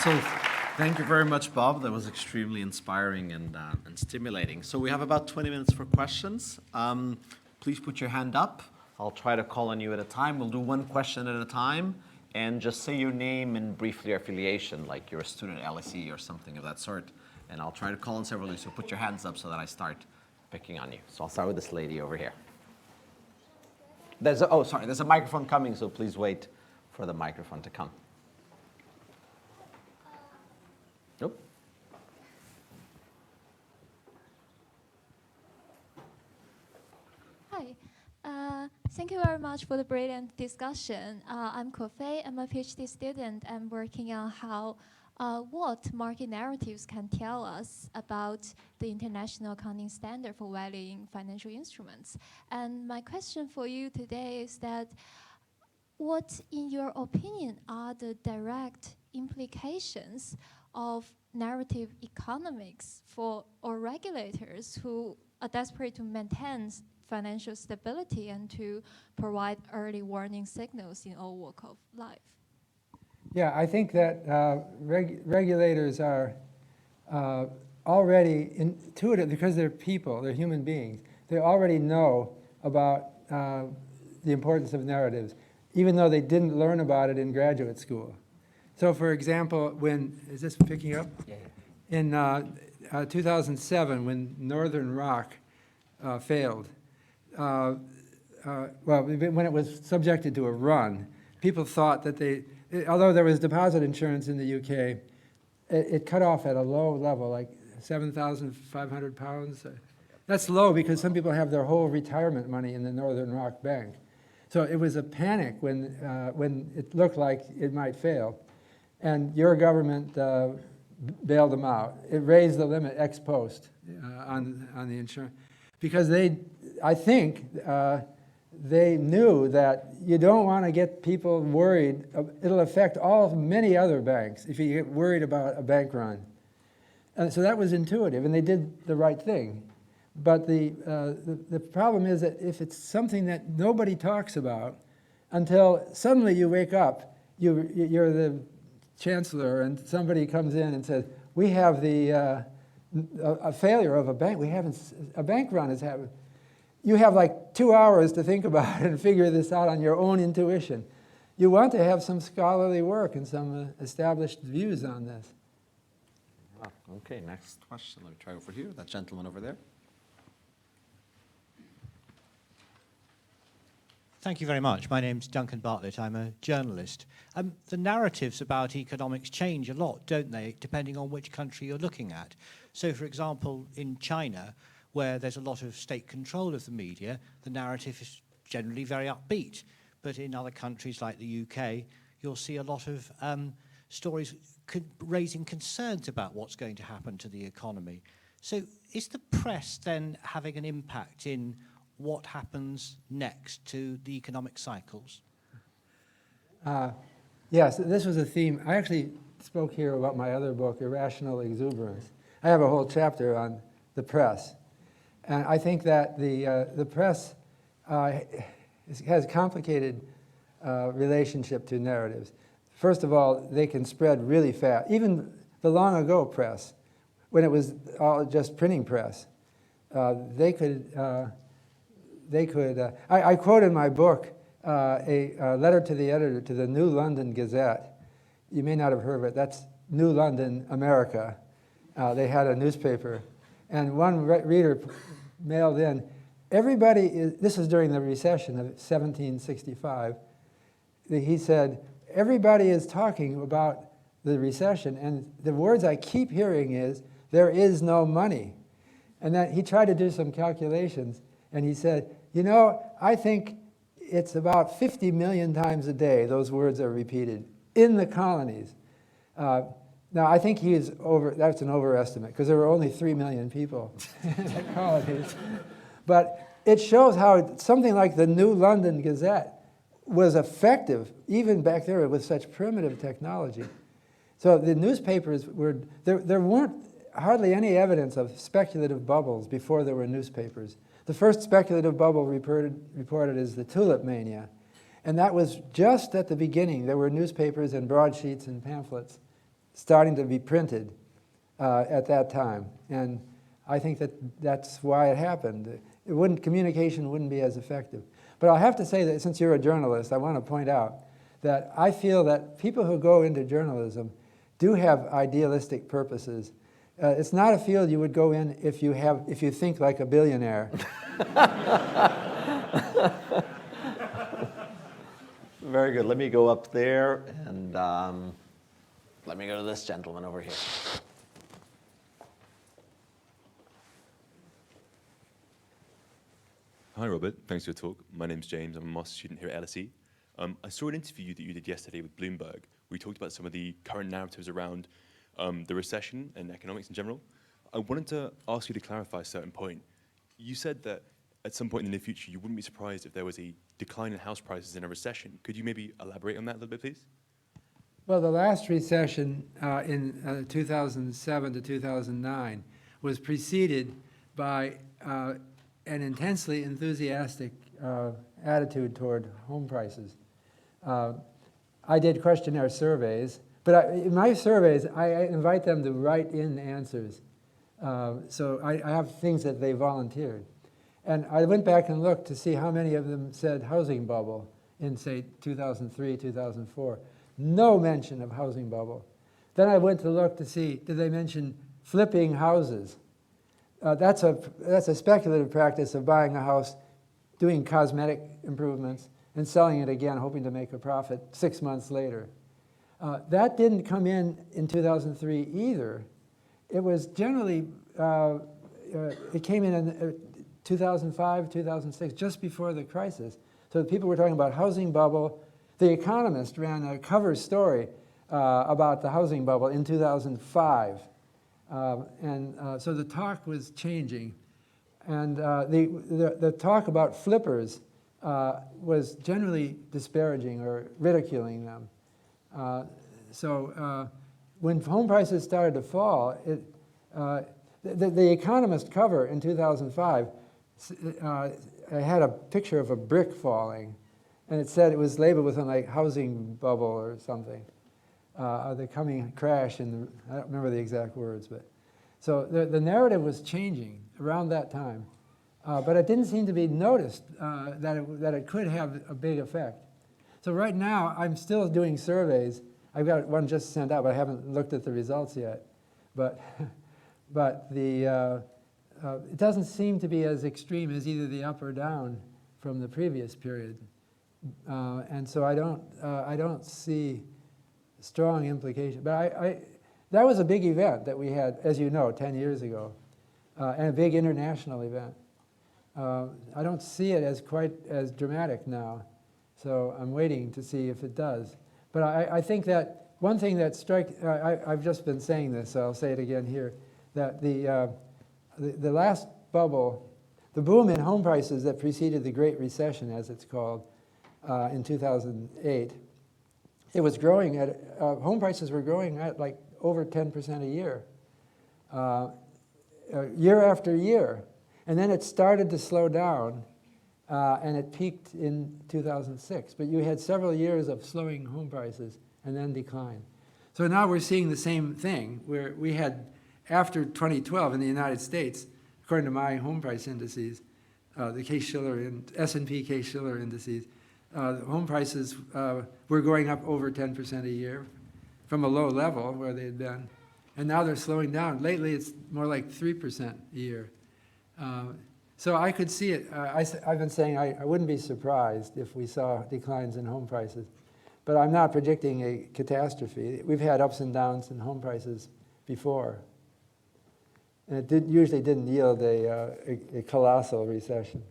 So Thank you very much, Bob. That was extremely inspiring and stimulating. So we have about 20 minutes for questions. Please put your hand up. I'll try to call on you at a time. We'll do one question at a time. And just say your name and briefly your affiliation, like you're a student at LSE or something of that sort. And I'll try to call on several of you. So put your hands up so that I start picking on you. So I'll start with this lady over here. There's a microphone coming, so please wait for the microphone to come. Nope. Hi. Thank you very much for the brilliant discussion. I'm Kofei. I'm a PhD student. I'm working on what market narratives can tell us about the international accounting standard for valuing financial instruments. And my question for you today is that what, in your opinion, are the direct implications of narrative economics for our regulators who are desperate to maintain financial stability and to provide early warning signals in all walks of life? Yeah, I think that regulators are already intuitive, because they're people, they're human beings. They already know about the importance of narratives, even though they didn't learn about it in graduate school. So for example, is this picking up? Yeah. In 2007, when Northern Rock failed, when it was subjected to a run, people thought that although there was deposit insurance in the UK, it cut off at a low level, like 7,500 pounds. That's low because some people have their whole retirement money in the Northern Rock Bank. So it was a panic when it looked like it might fail. And your government bailed them out. It raised the limit ex post on the insurance. Because I think they knew that you don't want to get people worried. It'll affect many other banks if you get worried about a bank run. And so that was intuitive, and they did the right thing. But the problem is that if it's something that nobody talks about until suddenly you wake up, you're the chancellor, and somebody comes in and says, we have a failure of a bank. A bank run has happened. You have like 2 hours to think about it and figure this out on your own intuition. You want to have some scholarly work and some established views on this. Okay, next question. Let me try over here. That gentleman over there. Thank you very much. My name's Duncan Bartlett. I'm a journalist. The narratives about economics change a lot, don't they, depending on which country you're looking at. So, for example, in China, where there's a lot of state control of the media, the narrative is generally very upbeat. But in other countries like the UK, you'll see a lot of stories raising concerns about what's going to happen to the economy. So is the press then having an impact in what happens next to the economic cycles? Yes, this was a theme. I actually spoke here about my other book, Irrational Exuberance. I have a whole chapter on the press. And I think that the press has complicated relationship to narratives. First of all, they can spread really fast. Even the long ago press, when it was all just printing press, they could. I quote in my book a letter to the editor to the New London Gazette. You may not have heard of it. That's New London, America. They had a newspaper. And one reader mailed in, this was during the recession of 1765. He said, everybody is talking about the recession, and the words I keep hearing is, there is no money. And then he tried to do some calculations, and he said, I think it's about 50 million times a day those words are repeated in the colonies. Now, I think that's an overestimate, because there were only 3 million people in the colonies. But it shows how something like the New London Gazette was effective, even back there with such primitive technology. So the newspapers there weren't hardly any evidence of speculative bubbles before there were newspapers. The first speculative bubble reported is the tulip mania. And that was just at the beginning. There were newspapers and broadsheets and pamphlets starting to be printed at that time. And I think that's why it happened. Communication wouldn't be as effective. But I'll have to say that since you're a journalist, I want to point out that I feel that people who go into journalism do have idealistic purposes. It's not a field you would go in if you think like a billionaire. Very good. Let me go up there and let me go to this gentleman over here. Hi, Robert. Thanks for your talk. My name's James. I'm a master's student here at LSE. I saw an interview that you did yesterday with Bloomberg where you talked about some of the current narratives around the recession and economics in general. I wanted to ask you to clarify a certain point. You said that at some point in the near future, you wouldn't be surprised if there was a decline in house prices in a recession. Could you maybe elaborate on that a little bit, please? Well, the last recession in 2007 to 2009 was preceded by an intensely enthusiastic attitude toward home prices. I did questionnaire surveys, but in my surveys, I invite them to write in answers. So I have things that they volunteered. And I went back and looked to see how many of them said housing bubble in, say, 2003, 2004. No mention of housing bubble. Then I went to look to see, did they mention flipping houses? That's a speculative practice of buying a house, doing cosmetic improvements, and selling it again, hoping to make a profit 6 months later. That didn't come in 2003 either. It was generally, it came in 2005, 2006, just before the crisis. So people were talking about housing bubble. The Economist ran a cover story about the housing bubble in 2005. So the talk was changing. And the talk about flippers was generally disparaging or ridiculing them. When home prices started to fall, the Economist cover in 2005 had a picture of a brick falling, and it said it was labeled with something like housing bubble or something. The coming crash, I don't remember the exact words, but so the narrative was changing around that time, but it didn't seem to be noticed that it could have a big effect. So right now, I'm still doing surveys. I've got one just sent out, but I haven't looked at the results yet. But it doesn't seem to be as extreme as either the up or down from the previous period, and so I don't see strong implications. But that was a big event that we had, as you know, 10 years ago, and a big international event. I don't see it as quite as dramatic now, so I'm waiting to see if it does. But I think that one thing that I've just been saying this, so I'll say it again here, that the last bubble, the boom in home prices that preceded the Great Recession, as it's called, in 2008, it was growing at, home prices were growing at like over 10% a year, year after year. And then it started to slow down, and it peaked in 2006. But you had several years of slowing home prices and then decline. So now we're seeing the same thing, where we had, after 2012 in the United States, according to my home price indices, the Case-Shiller and S&P Case-Shiller indices, home prices were going up over 10% a year from a low level where they had been. And now they're slowing down. Lately, it's more like 3% a year. So I could see it. I've been saying I wouldn't be surprised if we saw declines in home prices. But I'm not predicting a catastrophe. We've had ups and downs in home prices before. And it usually didn't yield a colossal recession.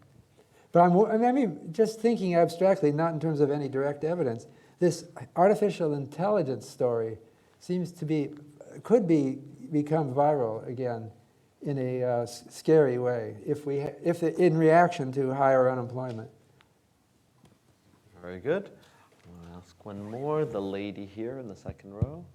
But I mean, just thinking abstractly, not in terms of any direct evidence, this artificial intelligence story seems to could become viral again in a scary way in reaction to higher unemployment. Very good. I'll ask one more. The lady here in the second row.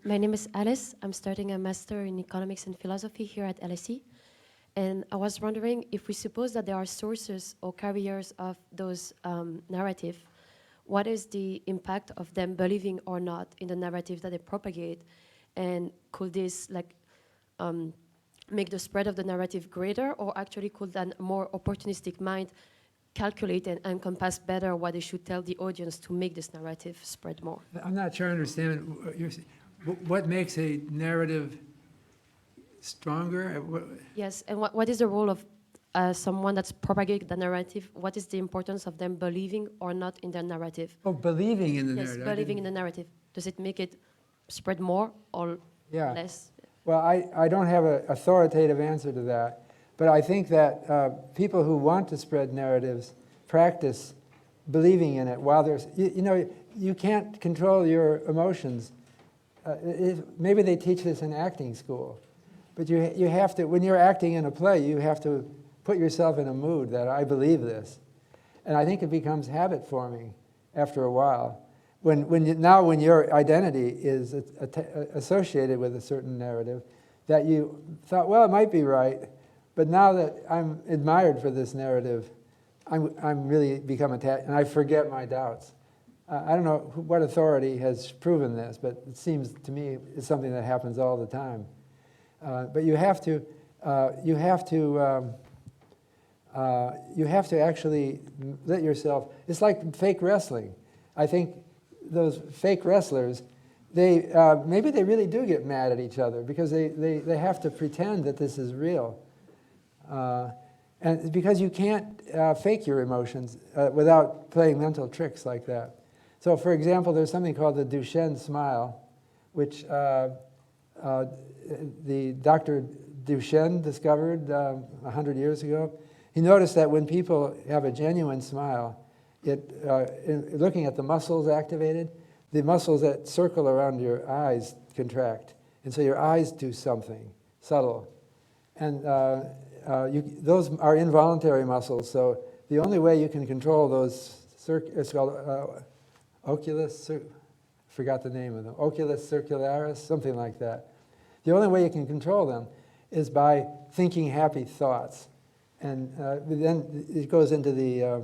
My name is Alice. I'm starting a master in economics and philosophy here at LSE. And I was wondering if we suppose that there are sources or carriers of those narrative, what is the impact of them believing or not in the narrative that they propagate? And could this make the spread of the narrative greater, or actually could a more opportunistic mind calculate and encompass better what they should tell the audience to make this narrative spread more? I'm not sure I understand what you're saying. What makes a narrative stronger? Yes, and what is the role of someone that's propagating the narrative? What is the importance of them believing or not in their narrative? Oh, believing in the Yes, narrative. believing in the narrative. Does it make it spread more or less? Well, I don't have an authoritative answer to that, but I think that people who want to spread narratives practice believing in it while there's, you can't control your emotions. Maybe they teach this in acting school, but you have to, when you're acting in a play, you have to put yourself in a mood that I believe this. And I think it becomes habit forming after a while. When your identity is associated with a certain narrative, that you thought, well, it might be right, but now that I'm admired for this narrative, I'm really become attached, and I forget my doubts. I don't know what authority has proven this, but it seems to me it's something that happens all the time. But you have to actually let yourself. It's like fake wrestling. I think those fake wrestlers, maybe they really do get mad at each other because they have to pretend that this is real. And because you can't fake your emotions without playing mental tricks like that. So for example, there's something called the Duchenne smile, which the Dr. Duchenne discovered 100 years ago. He noticed that when people have a genuine smile, looking at the muscles activated, the muscles that circle around your eyes contract. And so your eyes do something subtle. And those are involuntary muscles, so the only way you can control those, it's called oculus, forgot the name of them, oculus circularis, something like that. The only way you can control them is by thinking happy thoughts. And then it goes into the,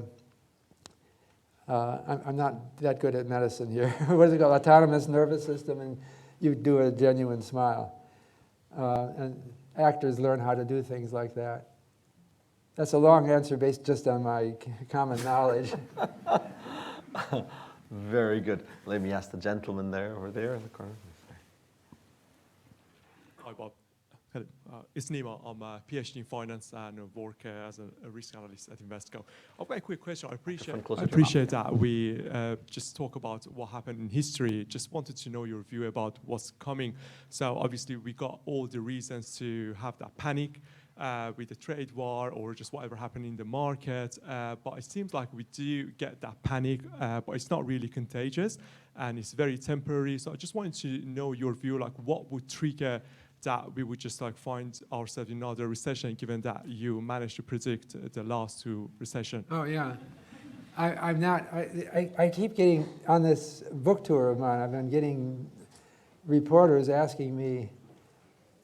I'm not that good at medicine here. What is it called? Autonomous nervous system, and you do a genuine smile. And actors learn how to do things like that. That's a long answer based just on my common knowledge. Very good. Let me ask the gentleman over there in the corner. Hi, Bob. Hello. It's Nima. I'm a PhD in finance and work as a risk analyst at Invesco. I've got a quick question. I appreciate that we just talk about what happened in history. Just wanted to know your view about what's coming. So obviously we got all the reasons to have that panic with the trade war or just whatever happened in the market. But it seems like we do get that panic, but it's not really contagious and it's very temporary. So I just wanted to know your view, like what would trigger that we would just like find ourselves in another recession, given that you managed to predict the last two recessions? Oh yeah, I keep getting on this book tour of mine. I've been getting reporters asking me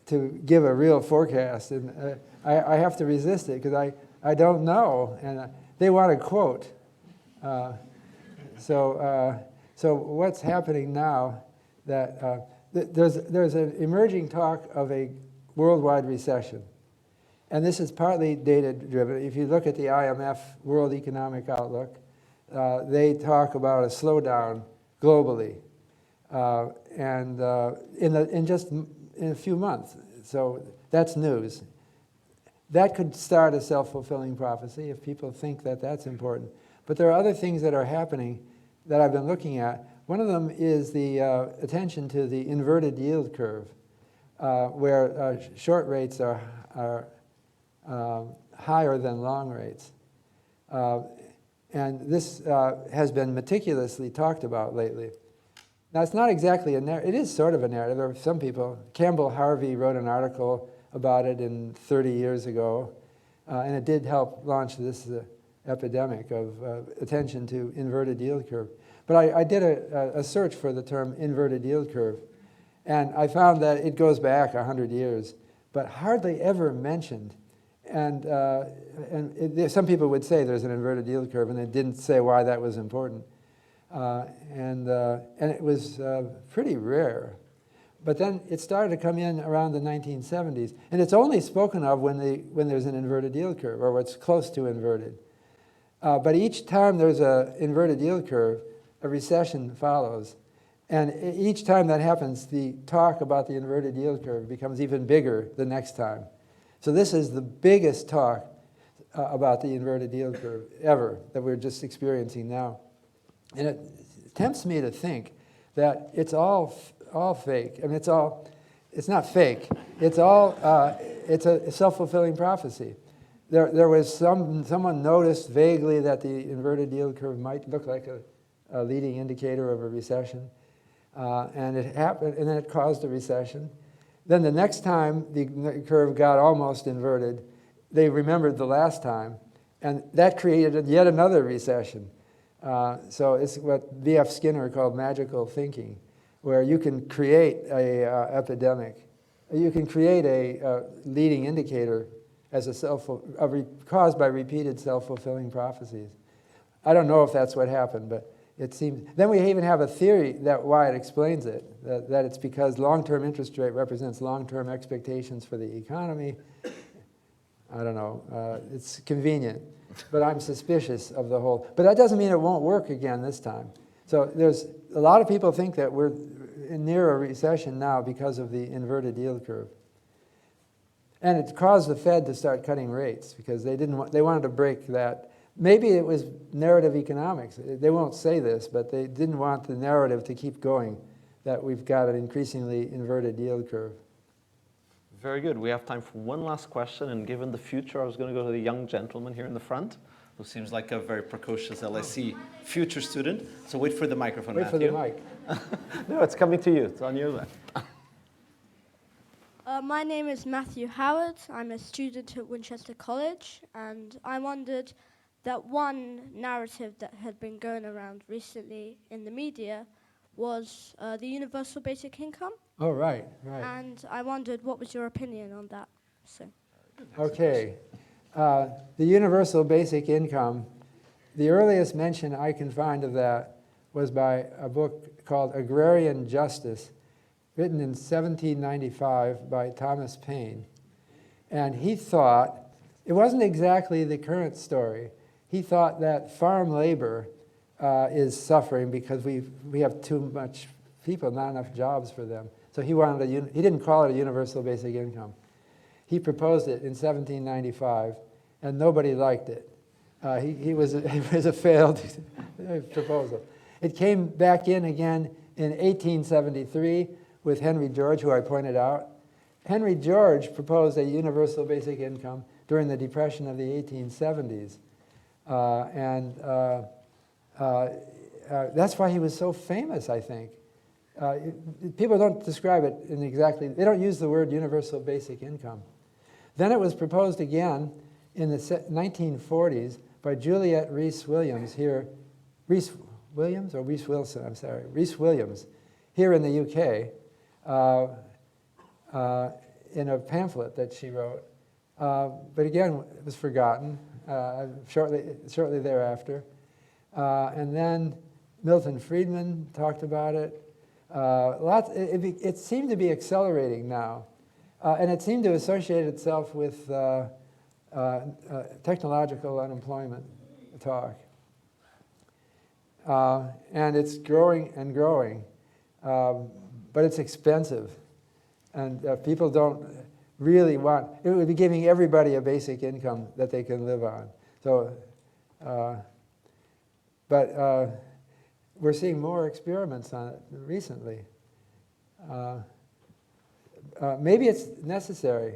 to give a real forecast, and I have to resist it because I don't know, and they want a quote. So what's happening now that there's an emerging talk of a worldwide recession. And this is partly data-driven. If you look at the IMF World Economic Outlook, they talk about a slowdown globally, and in a few months. So that's news. That could start a self-fulfilling prophecy if people think that that's important. But there are other things that are happening that I've been looking at. One of them is the attention to the inverted yield curve, where short rates are higher than long rates. And this has been meticulously talked about lately. Now, it's not exactly a narrative. It is sort of a narrative. There are some people. Campbell Harvey wrote an article about it 30 years ago, and it did help launch this epidemic of attention to inverted yield curve. But I did a search for the term inverted yield curve, and I found that it goes back 100 years, but hardly ever mentioned Some people would say there's an inverted yield curve, and they didn't say why that was important. And it was pretty rare. But then it started to come in around the 1970s. And it's only spoken of when there's an inverted yield curve, or what's close to inverted. But each time there's an inverted yield curve, a recession follows. And each time that happens, the talk about the inverted yield curve becomes even bigger the next time. So this is the biggest talk about the inverted yield curve ever that we're just experiencing now. And it tempts me to think that it's all fake. I mean, it's not fake. It's a self-fulfilling prophecy. There was someone noticed vaguely that the inverted yield curve might look like a leading indicator of a recession. And it happened, and then it caused a recession. Then the next time the curve got almost inverted, they remembered the last time, and that created yet another recession. So it's what B.F. Skinner called magical thinking, where you can create a epidemic. You can create a leading indicator as caused by repeated self-fulfilling prophecies. I don't know if that's what happened, but it seems. Then we even have a theory that why it explains it, that it's because long-term interest rate represents long-term expectations for the economy. I don't know. It's convenient, but I'm suspicious of the whole. But that doesn't mean it won't work again this time. So there's a lot of people think that we're near a recession now because of the inverted yield curve. And it caused the Fed to start cutting rates because they wanted to break that. Maybe it was narrative economics. They won't say this, but they didn't want the narrative to keep going, that we've got an increasingly inverted yield curve. Very good. We have time for one last question, and given the future, I was going to go to the young gentleman here in the front, who seems like a very precocious LSE future student. So wait for the microphone, Wait Matthew. for the mic. No, it's coming to you. It's on your left. My name is Matthew Howard. I'm a student at Winchester College, and I wondered that one narrative that had been going around recently in the media was the universal basic income. Oh, right. And I wondered what was your opinion on that. So. Okay. The universal basic income, the earliest mention I can find of that was by a book called Agrarian Justice, written in 1795 by Thomas Paine. And he thought, it wasn't exactly the current story. He thought that farm labor is suffering because we have too much people, not enough jobs for them. So he didn't call it a universal basic income. He proposed it in 1795, and nobody liked it. It was a failed proposal. It came back in again in 1873 with Henry George, who I pointed out. Henry George proposed a universal basic income during the Depression of the 1870s. That's why he was so famous, I think. People don't describe it in exactly, they don't use the word universal basic income. Then it was proposed again in the 1940s by Juliet Reis Williams here, Reis Williams or Reis Wilson, I'm sorry, Reis Williams, here in the UK, in a pamphlet that she wrote. But again, it was forgotten shortly thereafter. And then Milton Friedman talked about it. It seemed to be accelerating now. And it seemed to associate itself with technological unemployment talk. And it's growing and growing. But it's expensive. And people don't really want, it would be giving everybody a basic income that they can live on. So, but we're seeing more experiments on it recently. Maybe it's necessary.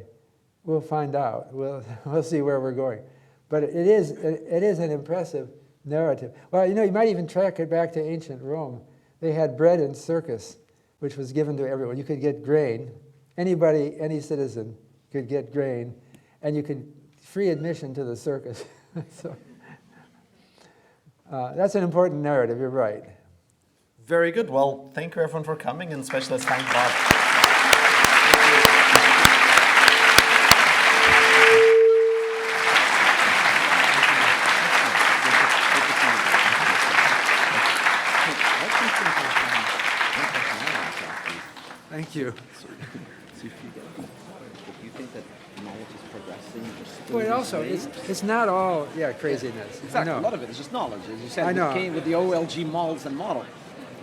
We'll find out. We'll see where we're going. But it is an impressive narrative. Well, you might even track it back to ancient Rome. They had bread and circus, which was given to everyone. You could get grain. Anybody, any citizen could get grain, and you could free admission to the circus. So, that's an important narrative. You're right. Very good. Well, thank you everyone for coming, and especially let's thank Bob. Thank you. So if you do you think that knowledge is progressing? Just Well, also, it's not all, craziness. Exactly. I A know. lot of it is just knowledge. As you said, I know. with the OLG models and model.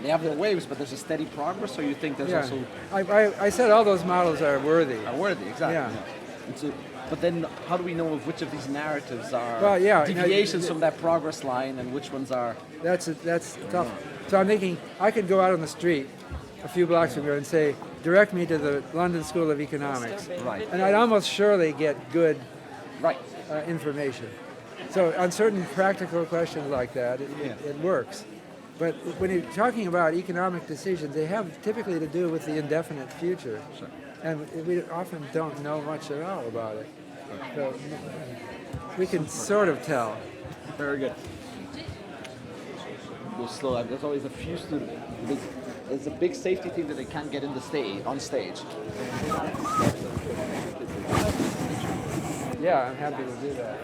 They have their waves, but there's a steady progress, so you think there's also I said all those models are worthy. worthy, exactly. Yeah. And so, but then how do we know which of these narratives are Well, yeah, deviations from that progress line and which ones are... That's tough. So I'm thinking I could go out on the street a few blocks from here and say, direct me to the London School of Economics. Right. And I'd almost surely get good Right. information. So on certain practical questions like that, it works. But when you're talking about economic decisions, they have typically to do with the indefinite future. Sure. And we often don't know much at all about it. So we can sort of tell. Very good. Go slow. There's always a few students. There's a big safety thing that they can't get on stage. Yeah, I'm happy to do that.